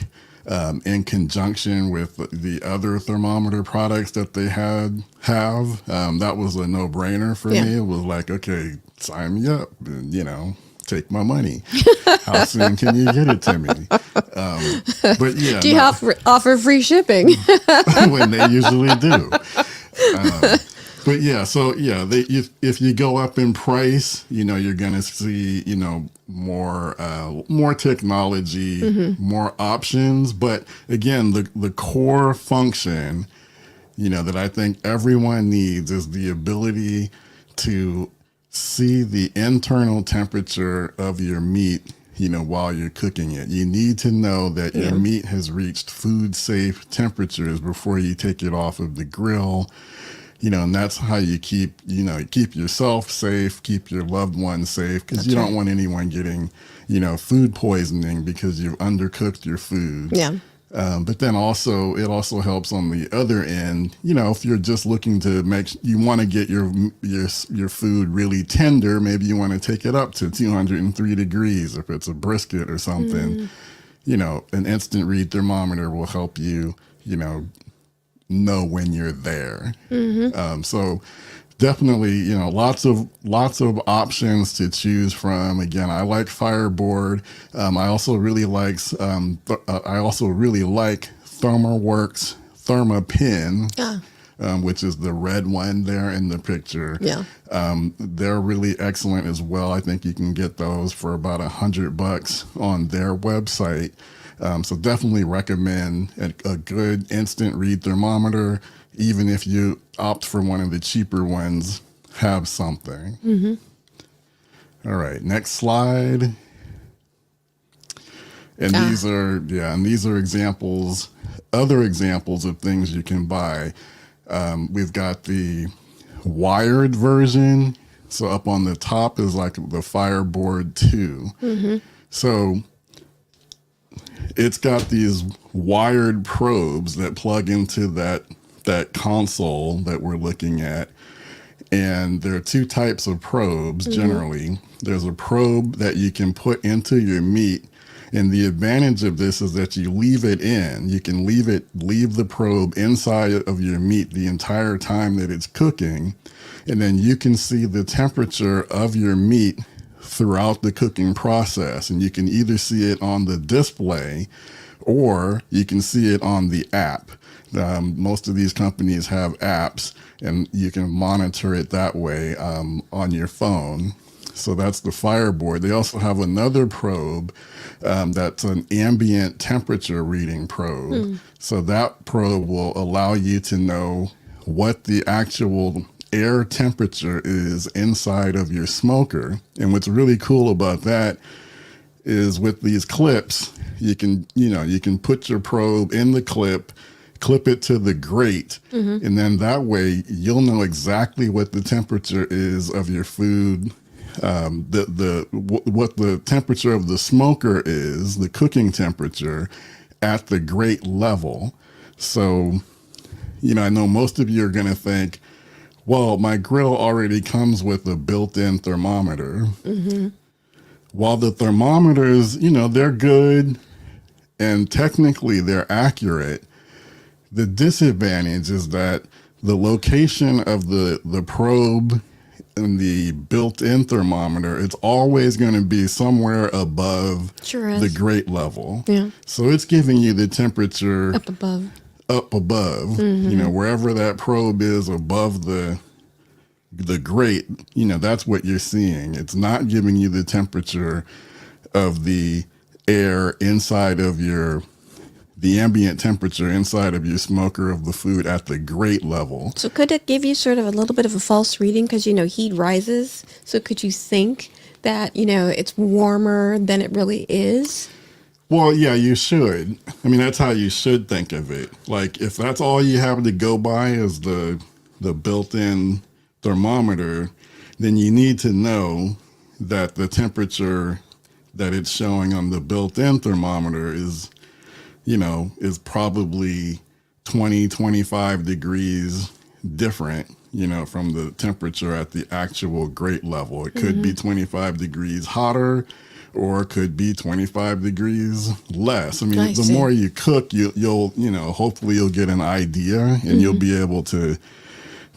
Speaker 1: in conjunction with the other thermometer products that they have. That was a no-brainer for me. It was like, okay, sign me up and, take my money. How soon can you get it to me? But yeah.
Speaker 2: Do you offer free shipping?
Speaker 1: When they usually do. But yeah, so yeah, if you go up in price, you're going to see, more technology, more options. But again, the core function, that I think everyone needs is the ability to see the internal temperature of your meat, while you're cooking it. You need to know that your meat has reached food safe temperatures before you take it off of the grill. And that's how you keep yourself safe, keep your loved ones safe, because you don't want anyone getting, food poisoning because you've undercooked your food.
Speaker 2: Yeah.
Speaker 1: But then also, it also helps on the other end, if you're just looking to you want to get your food really tender, maybe you want to take it up to 203 degrees if it's a brisket or something. An instant read thermometer will help you, know when you're there. So definitely, lots of options to choose from. Again, I like Fireboard. I also really like ThermaWorks ThermaPin, which is the red one there in the picture. Yeah. They're really excellent as well. I think you can get those for about $100 on their website. So definitely recommend a good instant read thermometer. Even if you opt for one of the cheaper ones, have something. All right, next slide. And these are examples, other examples of things you can buy. We've got the wired version. So up on the top is like the Fireboard 2. So it's got these wired probes that plug into that console that we're looking at. And there are two types of probes generally. There's a probe that you can put into your meat. And the advantage of this is that you leave it in. You can leave the probe inside of your meat the entire time that it's cooking. And then you can see the temperature of your meat throughout the cooking process. And you can either see it on the display or you can see it on the app. Most of these companies have apps and you can monitor it that way on your phone. So that's the Fireboard. They also have another probe that's an ambient temperature reading probe. So that probe will allow you to know what the actual air temperature is inside of your smoker. And what's really cool about that is with these clips, you can put your probe in the clip it to the grate, and then that way you'll know exactly what the temperature is of your food, what the temperature of the smoker is, the cooking temperature at the grate level. So, I know most of you are going to think, well, my grill already comes with a built-in thermometer. While the thermometers, they're good and technically they're accurate, the disadvantage is that the location of the probe and the built-in thermometer, it's always going to be somewhere above the grate level. Yeah. So it's giving you the temperature up above, wherever that probe is above the grate, that's what you're seeing. It's not giving you the temperature of the air inside of the ambient temperature inside of your smoker of the food at the grate level.
Speaker 2: So could it give you sort of a little bit of a false reading because, heat rises? So could you think that, it's warmer than it really is?
Speaker 1: Well, yeah, you should. I mean, that's how you should think of it. Like, if that's all you have to go by is the built-in thermometer, then you need to know that the temperature that it's showing on the built-in thermometer is probably 20, 25 degrees different, from the temperature at the actual grate level. It could be 25 degrees hotter, or it could be 25 degrees less. I mean,
Speaker 2: I
Speaker 1: the
Speaker 2: see.
Speaker 1: more you cook, you'll hopefully you'll get an idea and you'll be able to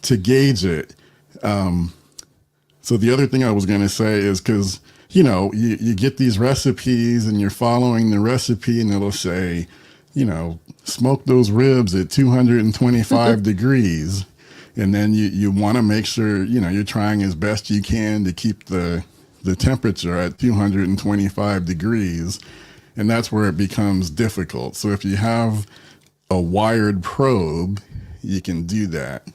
Speaker 1: gauge it. So the other thing I was going to say is because, you get these recipes and you're following the recipe and it'll say, smoke those ribs at 225 degrees. And then you want to make sure, you're trying as best you can to keep the temperature at 225 degrees. And that's where it becomes difficult. So if you have a wired probe, you can do that.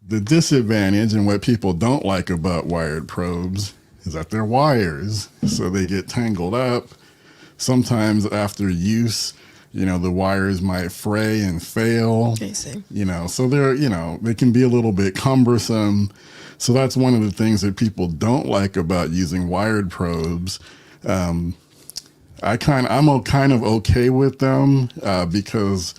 Speaker 1: The disadvantage and what people don't like about wired probes is that they're wires. So they get tangled up. Sometimes after use, the wires might fray and fail.
Speaker 2: I see.
Speaker 1: So they can be a little bit cumbersome. So that's one of the things that people don't like about using wired probes. I'm kind of okay with them because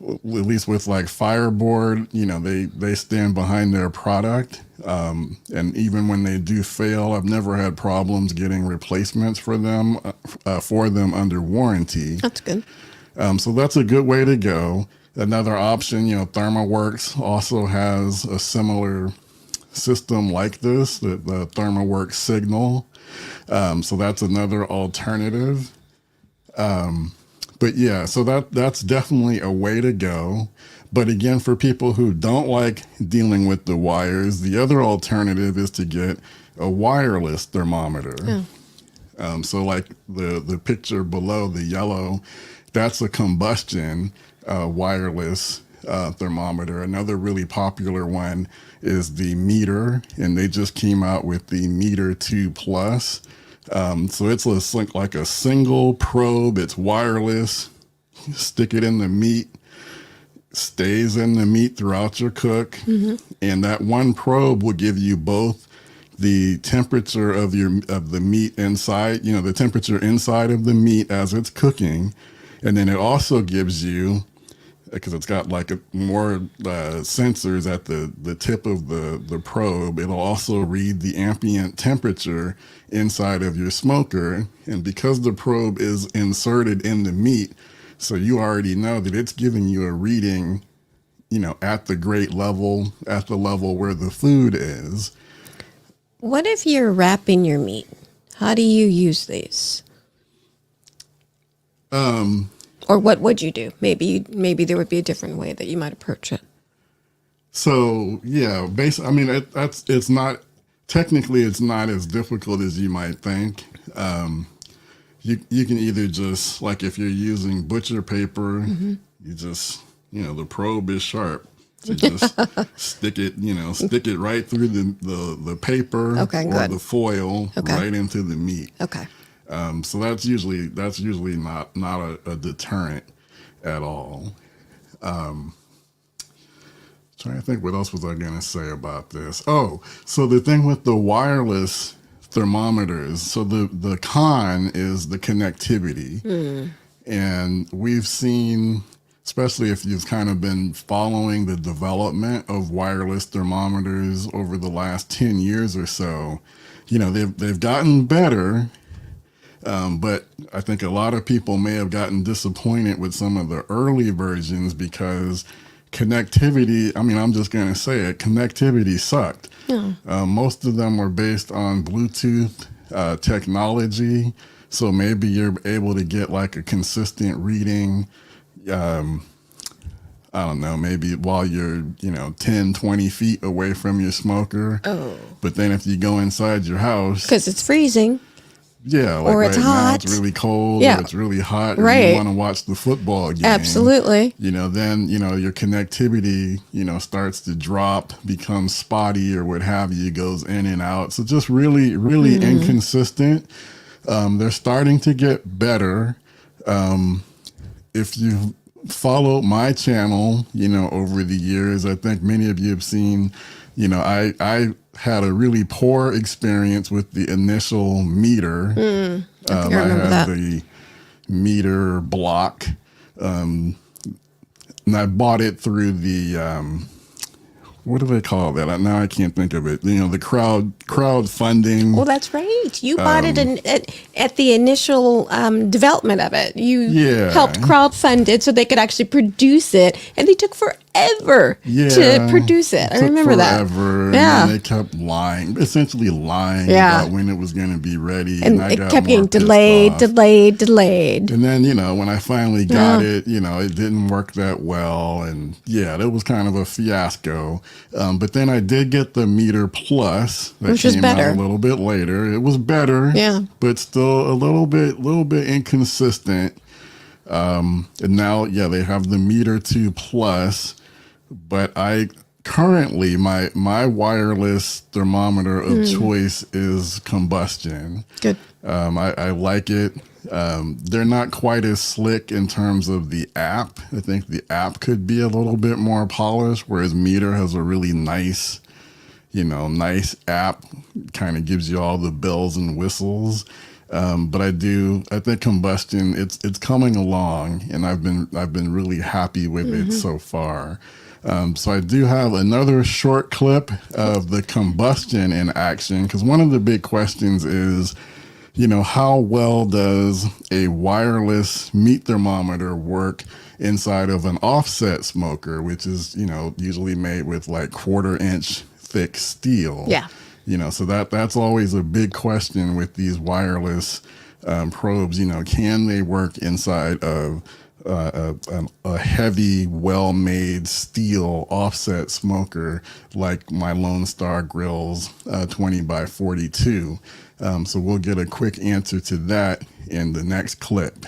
Speaker 1: at least with like Fireboard, they stand behind their product. And even when they do fail, I've never had problems getting replacements for them under warranty.
Speaker 2: That's good.
Speaker 1: So that's a good way to go. Another option, ThermaWorks also has a similar system like this, the ThermaWorks Signal. So that's another alternative. But yeah, so that's definitely a way to go. But again, for people who don't like dealing with the wires, the other alternative is to get a wireless thermometer.
Speaker 2: Yeah.
Speaker 1: So like the picture below, the yellow, that's a combustion wireless thermometer. Another really popular one is the Meter, and they just came out with the Meter 2 Plus. So it's like a single probe. It's wireless. You stick it in the meat, stays in the meat throughout your cook. Mm-hmm. And that one probe will give you both the temperature of the meat inside, the temperature inside of the meat as it's cooking. And then it also gives you, because it's got like more sensors at the tip of the probe, it'll also read the ambient temperature inside of your smoker. And because the probe is inserted in the meat, so you already know that it's giving you a reading, at the grate level, at the level where the food is.
Speaker 2: What if you're wrapping your meat? How do you use these? Or what would you do? Maybe there would be a different way that you might approach it.
Speaker 1: So yeah, it's not technically it's not as difficult as you might think. You can either just, like if you're using butcher paper, mm-hmm. you just the probe is sharp. So just stick it right through the paper or the foil right into the meat.
Speaker 2: Okay.
Speaker 1: So that's usually not a deterrent at all. Trying to think what else was I going to say about this. Oh, so the thing with the wireless thermometers, so the con is the connectivity. And we've seen, especially if you've kind of been following the development of wireless thermometers over the last 10 years or so, they've gotten better. But I think a lot of people may have gotten disappointed with some of the early versions because connectivity, I'm just going to say it, connectivity sucked. Yeah. Most of them were based on Bluetooth technology. So maybe you're able to get like a consistent reading, I don't know, maybe while you're, 10, 20 feet away from your smoker. Oh. But then if you go inside your house.
Speaker 2: Because it's freezing.
Speaker 1: Yeah, like
Speaker 2: or it's
Speaker 1: right
Speaker 2: hot.
Speaker 1: Now it's really cold,
Speaker 2: yeah.
Speaker 1: or it's really hot, or
Speaker 2: right.
Speaker 1: you want to watch the football game.
Speaker 2: Absolutely.
Speaker 1: Then, your connectivity, starts to drop, becomes spotty or what have you, goes in and out. So just really, really inconsistent. They're starting to get better. If you followed my channel, over the years, I think many of you have seen, I had a really poor experience with the initial Meter. I had the Meter block, and I bought it through the what do they call that? Now I can't think of it. You know, the crowdfunding.
Speaker 2: Well, that's right. You bought it at the initial development of it. You helped crowdfund it so they could actually produce it, and they took forever to produce it. I remember
Speaker 1: forever,
Speaker 2: that. Yeah,
Speaker 1: and they kept essentially lying about when it was going to be ready,
Speaker 2: and
Speaker 1: I
Speaker 2: it
Speaker 1: got
Speaker 2: kept getting
Speaker 1: delayed.
Speaker 2: And
Speaker 1: then, you know, when I finally got it, you know, it didn't work that well, and that was kind of a fiasco. But then I did get the Meter Plus,
Speaker 2: which was better.
Speaker 1: Out a little bit later. It was better, but still a little bit inconsistent. And now, they have the Meter 2 Plus, but I currently my wireless thermometer of choice is Combustion.
Speaker 2: Good.
Speaker 1: I like it. They're not quite as slick in terms of the app. I think the app could be a little bit more polished, whereas Meter has a really nice app, kind of gives you all the bells and whistles. But I think Combustion, it's coming along, and I've been really happy with it so far. So I do have another short clip of the Combustion in action, because one of the big questions is, you know, how well does a wireless meat thermometer work inside of an offset smoker, which is, you know, usually made with like 1/4-inch thick steel.
Speaker 2: Yeah.
Speaker 1: You know, so that's always a big question with these wireless probes. You know, can they work inside of a heavy, well-made steel offset smoker like my Lone Star Grill's 20x42? So we'll get a quick answer to that in the next clip.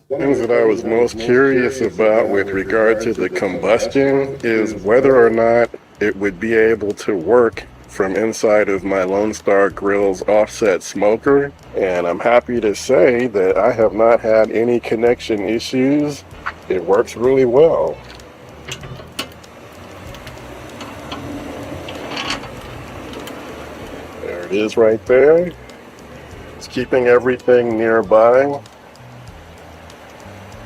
Speaker 1: Things that I was most curious about with regard to the Combustion is whether or not it would be able to work from inside of my Lone Star Grill's offset smoker, and I'm happy to say that I have not had any connection issues. It works really well. There it is right there. It's keeping everything nearby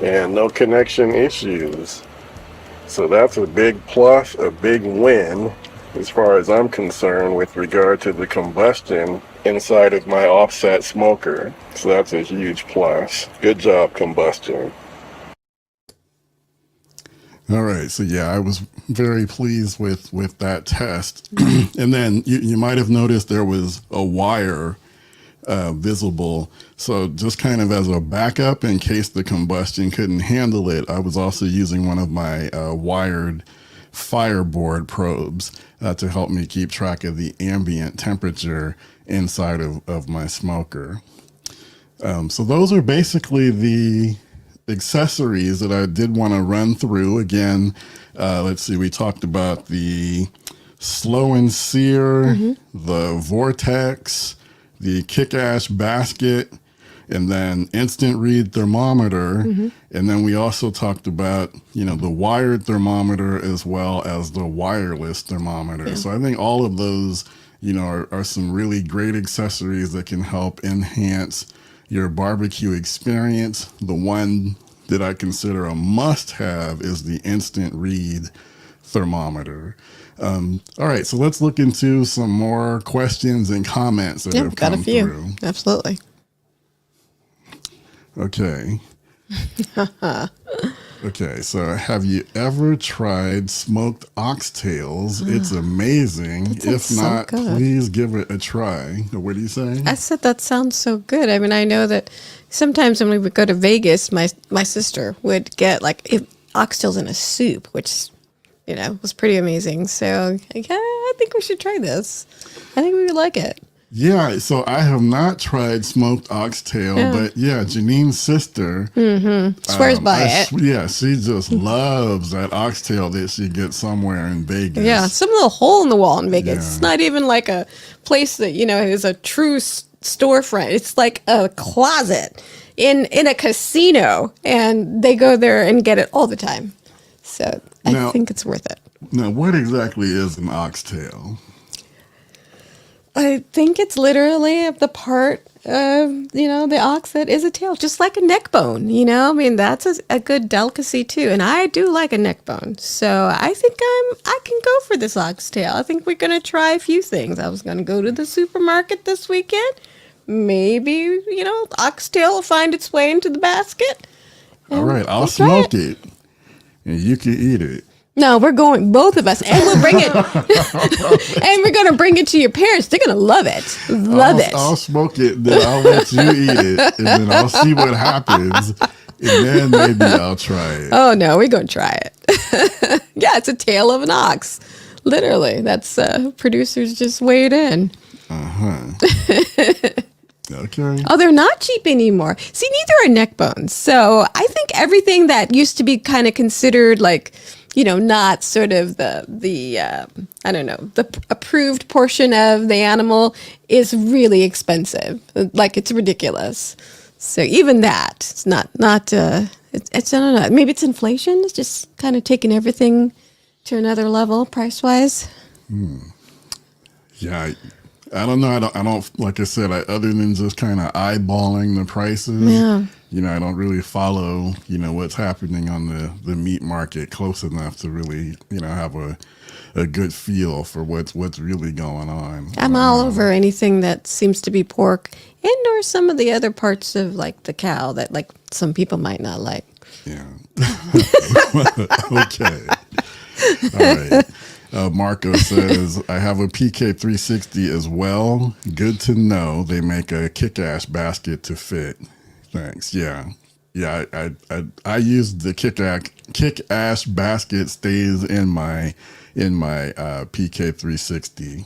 Speaker 1: and no connection issues. So that's a big plus, a big win, as far as I'm concerned, with regard to the Combustion inside of my offset smoker. So that's a huge plus. Good job, Combustion. All right. So I was very pleased with that test. And then you might have noticed there was a wire visible. So just kind of as a backup in case the Combustion couldn't handle it, I was also using one of my wired fireboard probes to help me keep track of the ambient temperature inside of my smoker. So those are basically the accessories that I did want to run through. Again, let's see, we talked about the Slow and Sear, the Vortex, the Kick-Ash basket, and then instant read thermometer. And then we also talked about, you know, the wired thermometer as well as the wireless thermometer. Yeah. So I think all of those, you know, are some really great accessories that can help enhance your barbecue experience. The one that I consider a must-have is the instant read thermometer. All right, so let's look into some more questions and comments that have come through.
Speaker 2: Absolutely.
Speaker 1: Okay. Okay, so have you ever tried smoked oxtails? It's amazing. If not, please give it a try. What do you say?
Speaker 2: I said that sounds so good. I mean, I know that sometimes when we would go to Vegas, my sister would get like oxtails in a soup, which, you know, was pretty amazing. So I think we should try this. I think we would like it.
Speaker 1: Yeah, so I have not tried smoked oxtail, but Janine's sister
Speaker 2: swears by it.
Speaker 1: Yeah, she just loves that oxtail that she gets somewhere in Vegas.
Speaker 2: Yeah, some little hole in the wall in Vegas. It's not even like a place that, you know, is a true storefront. It's like a closet in a casino, and they go there and get it all the time. So I think it's worth it.
Speaker 1: Now, what exactly is an oxtail?
Speaker 2: I think it's literally the part of, the ox that is a tail, just like a neck bone, I mean, that's a good delicacy too. And I do like a neck bone. So I think I can go for this oxtail. I think we're going to try a few things. I was going to go to the supermarket this weekend. Maybe, oxtail will find its way into the basket.
Speaker 1: All right, I'll smoke it and you can eat it.
Speaker 2: No, we're going, both of us, and we'll bring it, and we're going to bring it to your parents. They're going to love it.
Speaker 1: I'll smoke it, then I'll let you eat it, and then I'll see what happens, and then maybe I'll try it.
Speaker 2: Oh, no, we're going to try it. Yeah, it's a tail of an ox. Literally. That's, producers just weighed in.
Speaker 1: Okay.
Speaker 2: Oh, they're not cheap anymore. See, neither are neck bones. So I think everything that used to be kind of considered like, not sort of the approved portion of the animal is really expensive. Like, it's ridiculous. So even that, it's not, it's I don't know, maybe it's inflation. It's just kind of taking everything to another level price-wise.
Speaker 1: Yeah, I don't know. I don't like I said, other than just kind of eyeballing the prices, I don't really follow, what's happening on the meat market close enough to really, have a good feel for what's really going on.
Speaker 2: I'm all over anything that seems to be pork and or some of the other parts of like the cow that like some people might not like.
Speaker 1: Yeah. Okay. All right. Marco says, I have a PK360 as well. Good to know. They make a kick-ass basket to fit. Thanks. Yeah. Yeah, I use the kick-ass basket stays in my PK360.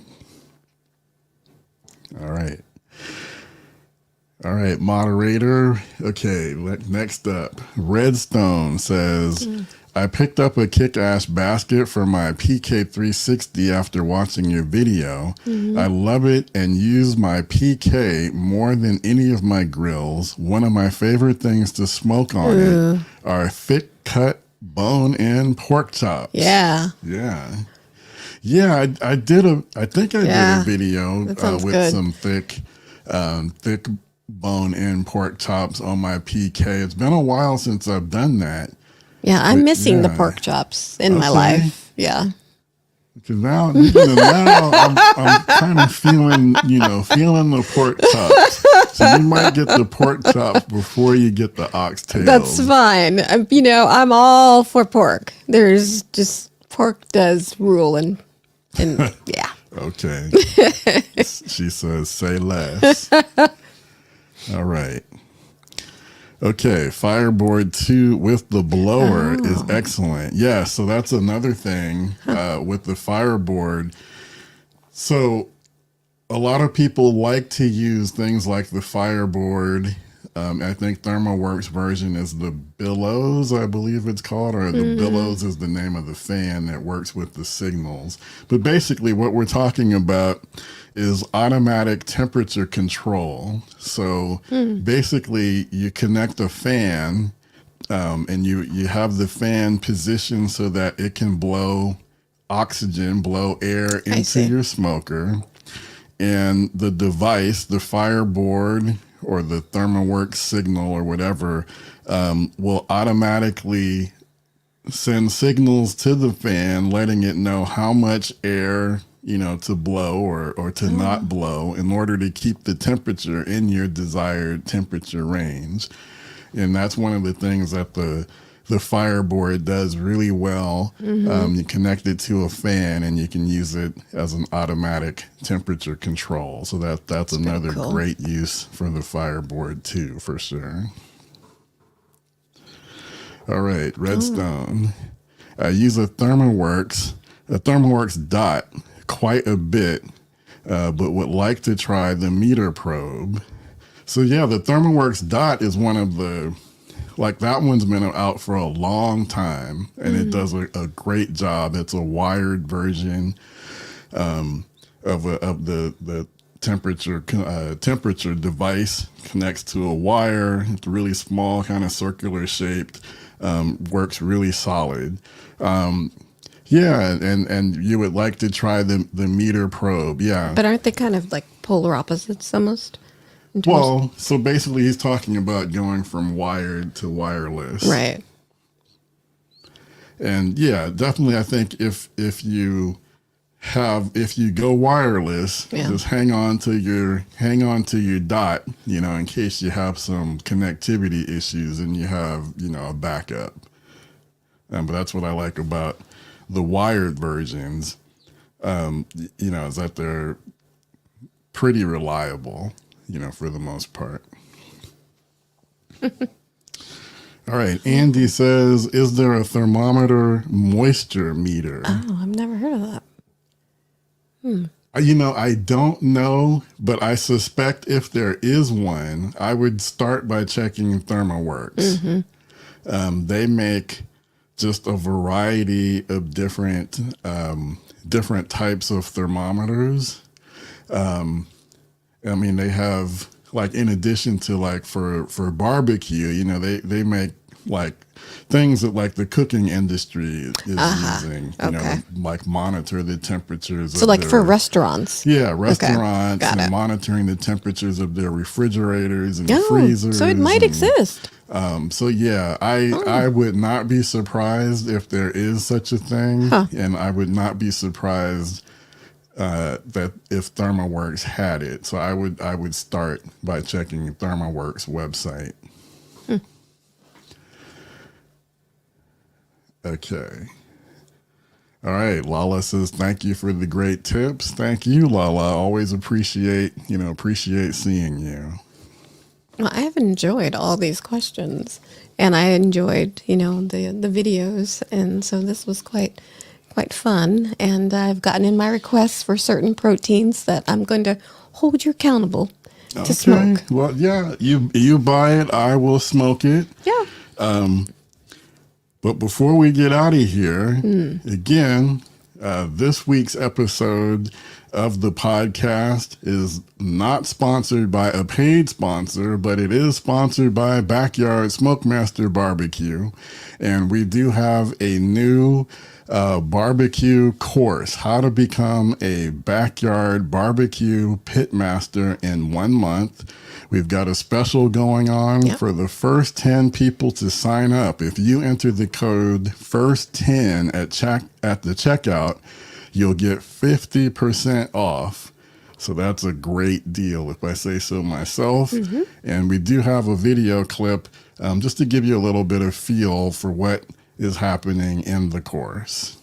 Speaker 1: All right, moderator. Okay, next up. Redstone says, I picked up a kick-ass basket for my PK360 after watching your video. I love it and use my PK more than any of my grills. One of my favorite things to smoke on it are thick-cut bone-in pork chops.
Speaker 2: Yeah.
Speaker 1: Yeah. Yeah, I think I did a video with
Speaker 2: good.
Speaker 1: some thick bone-in pork chops on my PK. It's been a while since I've done that.
Speaker 2: Yeah, I'm missing the pork chops in my life. Yeah.
Speaker 1: Because now I'm kind of feeling the pork chops. So you might get the pork chops before you get the oxtails.
Speaker 2: That's fine. I'm all for pork. There's just pork does rule and yeah.
Speaker 1: Okay. She says, say less. All right. Okay, Fireboard 2 with the blower is excellent. Yeah, so that's another thing with the Fireboard. So a lot of people like to use things like the Fireboard. I think ThermoWorks version is the Billows, I believe it's called, or the Billows is the name of the fan that works with the signals. But basically what we're talking about is automatic temperature control. So basically you connect a fan and you have the fan positioned so that it can blow air into your smoker. And the device, the Fireboard or the ThermoWorks signal or whatever, will automatically send signals to the fan, letting it know how much air to blow or to not blow in order to keep the temperature in your desired temperature range. And that's one of the things that the Fireboard does really well. You connect it to a fan and you can use it as an automatic temperature control. So that's another great use for the Fireboard too, for sure. All right, Redstone. I use a ThermoWorks Dot quite a bit, but would like to try the meter probe. So yeah, the ThermoWorks Dot is one of that one's been out for a long time, and it does a great job. It's a wired version of the temperature device, connects to a wire. It's really small, kind of circular shaped, works really solid. Yeah, and you would like to try the meter probe. Yeah.
Speaker 2: But aren't they kind of like polar opposites almost?
Speaker 1: Well, so basically he's talking about going from wired to wireless.
Speaker 2: Right.
Speaker 1: And yeah, definitely I think if you go wireless,
Speaker 2: Yeah.
Speaker 1: just hang on to your dot, in case you have some connectivity issues and you have, a backup. But that's what I like about the wired versions, is that they're pretty reliable, for the most part. All right. Andy says, is there a thermometer moisture meter?
Speaker 2: Oh, I've never heard of that.
Speaker 1: I don't know, but I suspect if there is one, I would start by checking ThermoWorks. They make just a variety of different types of thermometers. They have, like, in addition to, like, for barbecue, they make like things that like the cooking industry is using,
Speaker 2: okay.
Speaker 1: to, like, monitor the temperatures.
Speaker 2: So like for restaurants.
Speaker 1: Yeah, restaurants,
Speaker 2: Got
Speaker 1: and
Speaker 2: it.
Speaker 1: monitoring the temperatures of their refrigerators and freezers.
Speaker 2: So it might exist.
Speaker 1: So yeah, I would not be surprised if there is such a thing, and I would not be surprised that if ThermoWorks had it. So I would start by checking ThermoWorks website. Okay. All right. Lala says, thank you for the great tips. Thank you, Lala. Always appreciate seeing you.
Speaker 2: Well, I have enjoyed all these questions, and I enjoyed, the videos, and so this was quite fun. And I've gotten in my requests for certain proteins that I'm going to hold you accountable to smoke.
Speaker 1: Well, yeah, you buy it, I will smoke it.
Speaker 2: Yeah.
Speaker 1: But before we get out of here, again, this week's episode of the podcast is not sponsored by a paid sponsor, but it is sponsored by Backyard SmokeMaster BBQ. And we do have a new barbecue course, how to become a backyard barbecue pitmaster in 1 month. We've got a special going on for the first 10 people to sign up. If you enter the code FIRST10 at the checkout, you'll get 50% off. So that's a great deal, if I say so myself. And we do have a video clip just to give you a little bit of feel for what is happening in the course.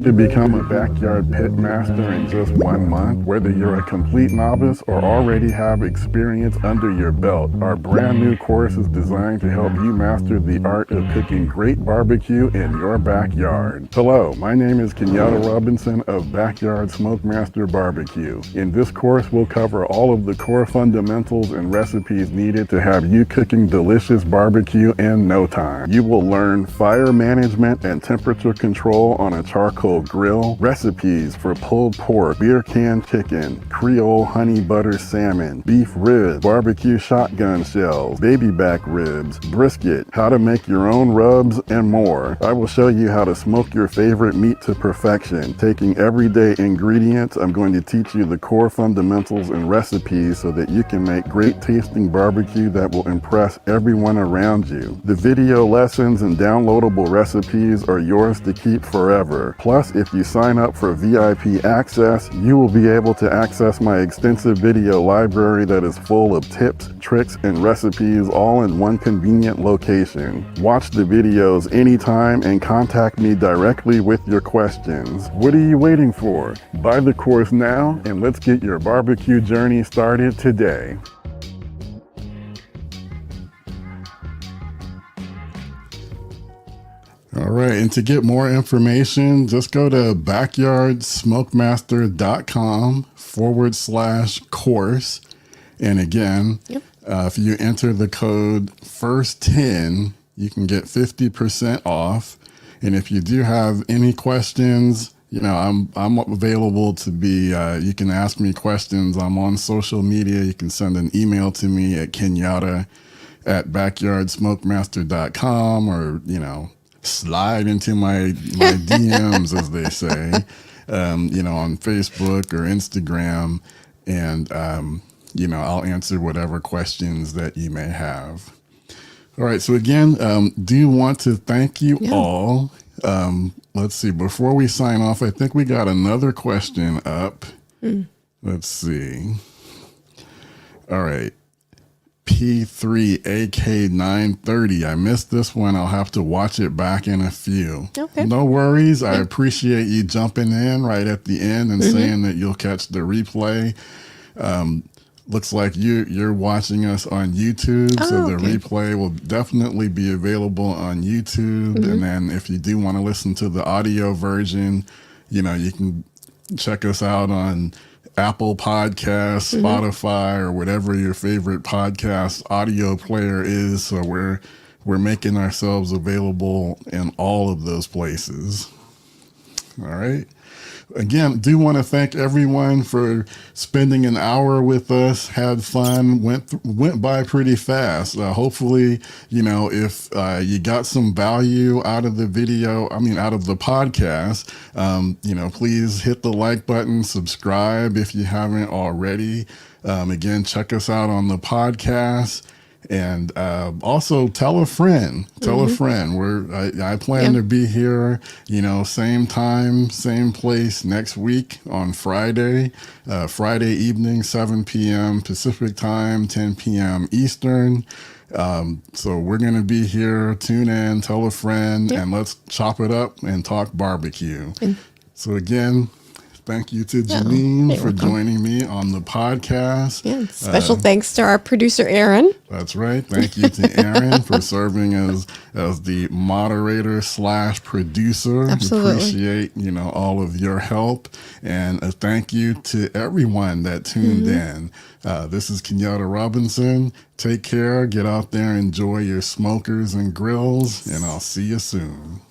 Speaker 1: To become a backyard pit master in just 1 month, whether you're a complete novice or already have experience under your belt, our brand new course is designed to help you master the art of cooking great barbecue in your backyard. Hello, my name is Kenyatta Robinson of Backyard SmokeMaster BBQ. In this course, we'll cover all of the core fundamentals and recipes needed to have you cooking delicious barbecue in no time. You will learn fire management and temperature control on a charcoal grill, recipes for pulled pork, beer can chicken, Creole honey butter salmon, beef ribs, barbecue shotgun shells, baby back ribs, brisket, how to make your own rubs, and more. I will show you how to smoke your favorite meat to perfection. Taking everyday ingredients, I'm going to teach you the core fundamentals and recipes so that you can make great tasting barbecue that will impress everyone around you. The video lessons and downloadable recipes are yours to keep forever. Plus, if you sign up for VIP access, you will be able to access my extensive video library that is full of tips, tricks, and recipes all in one convenient location. Watch the videos anytime and contact me directly with your questions. What are you waiting for? Buy the course now and let's get your barbecue journey started today. All right, and to get more information, just go to backyardsmokemaster.com/course. And again, if you enter the code FIRST10, you can get 50% off. And if you do have any questions, I'm available to be, you can ask me questions. I'm on social media. You can send an email to me at Kenyatta@backyardsmokemaster.com, or, slide into my DMs, as they say, on Facebook or Instagram, and I'll answer whatever questions that you may have. All right. So again, do want to thank you all. Let's see. Before we sign off, I think we got another question up. Let's see. All right. P3AK930. I missed this one. I'll have to watch it back in a few.
Speaker 2: Okay.
Speaker 1: No worries. I appreciate you jumping in right at the end and saying that you'll catch the replay. Looks like you're watching us on YouTube, so the replay will definitely be available on YouTube. And then if you do want to listen to the audio version, you can check us out on Apple Podcasts, Spotify, or whatever your favorite podcast audio player is. So we're making ourselves available in all of those places. All right. Again, do want to thank everyone for spending an hour with us. Had fun. Went by pretty fast. Hopefully, if you got some value out of the out of the podcast, please hit the like button, subscribe if you haven't already. Again, check us out on the podcast. And also tell a friend. I plan to be here, same time, same place next week on Friday evening, 7 p.m. Pacific time, 10 p.m. Eastern. So we're going to be here. Tune in, tell a friend, and let's chop it up and talk barbecue. So again, thank you to Janine for joining me on the podcast.
Speaker 2: Yeah, special thanks to our producer, Aaron.
Speaker 1: That's right. Thank you to Aaron for serving as the moderator / producer.
Speaker 2: Absolutely.
Speaker 1: Appreciate, all of your help. And a thank you to everyone that tuned in. This is Kenyatta Robinson. Take care. Get out there, enjoy your smokers and grills, and I'll see you soon.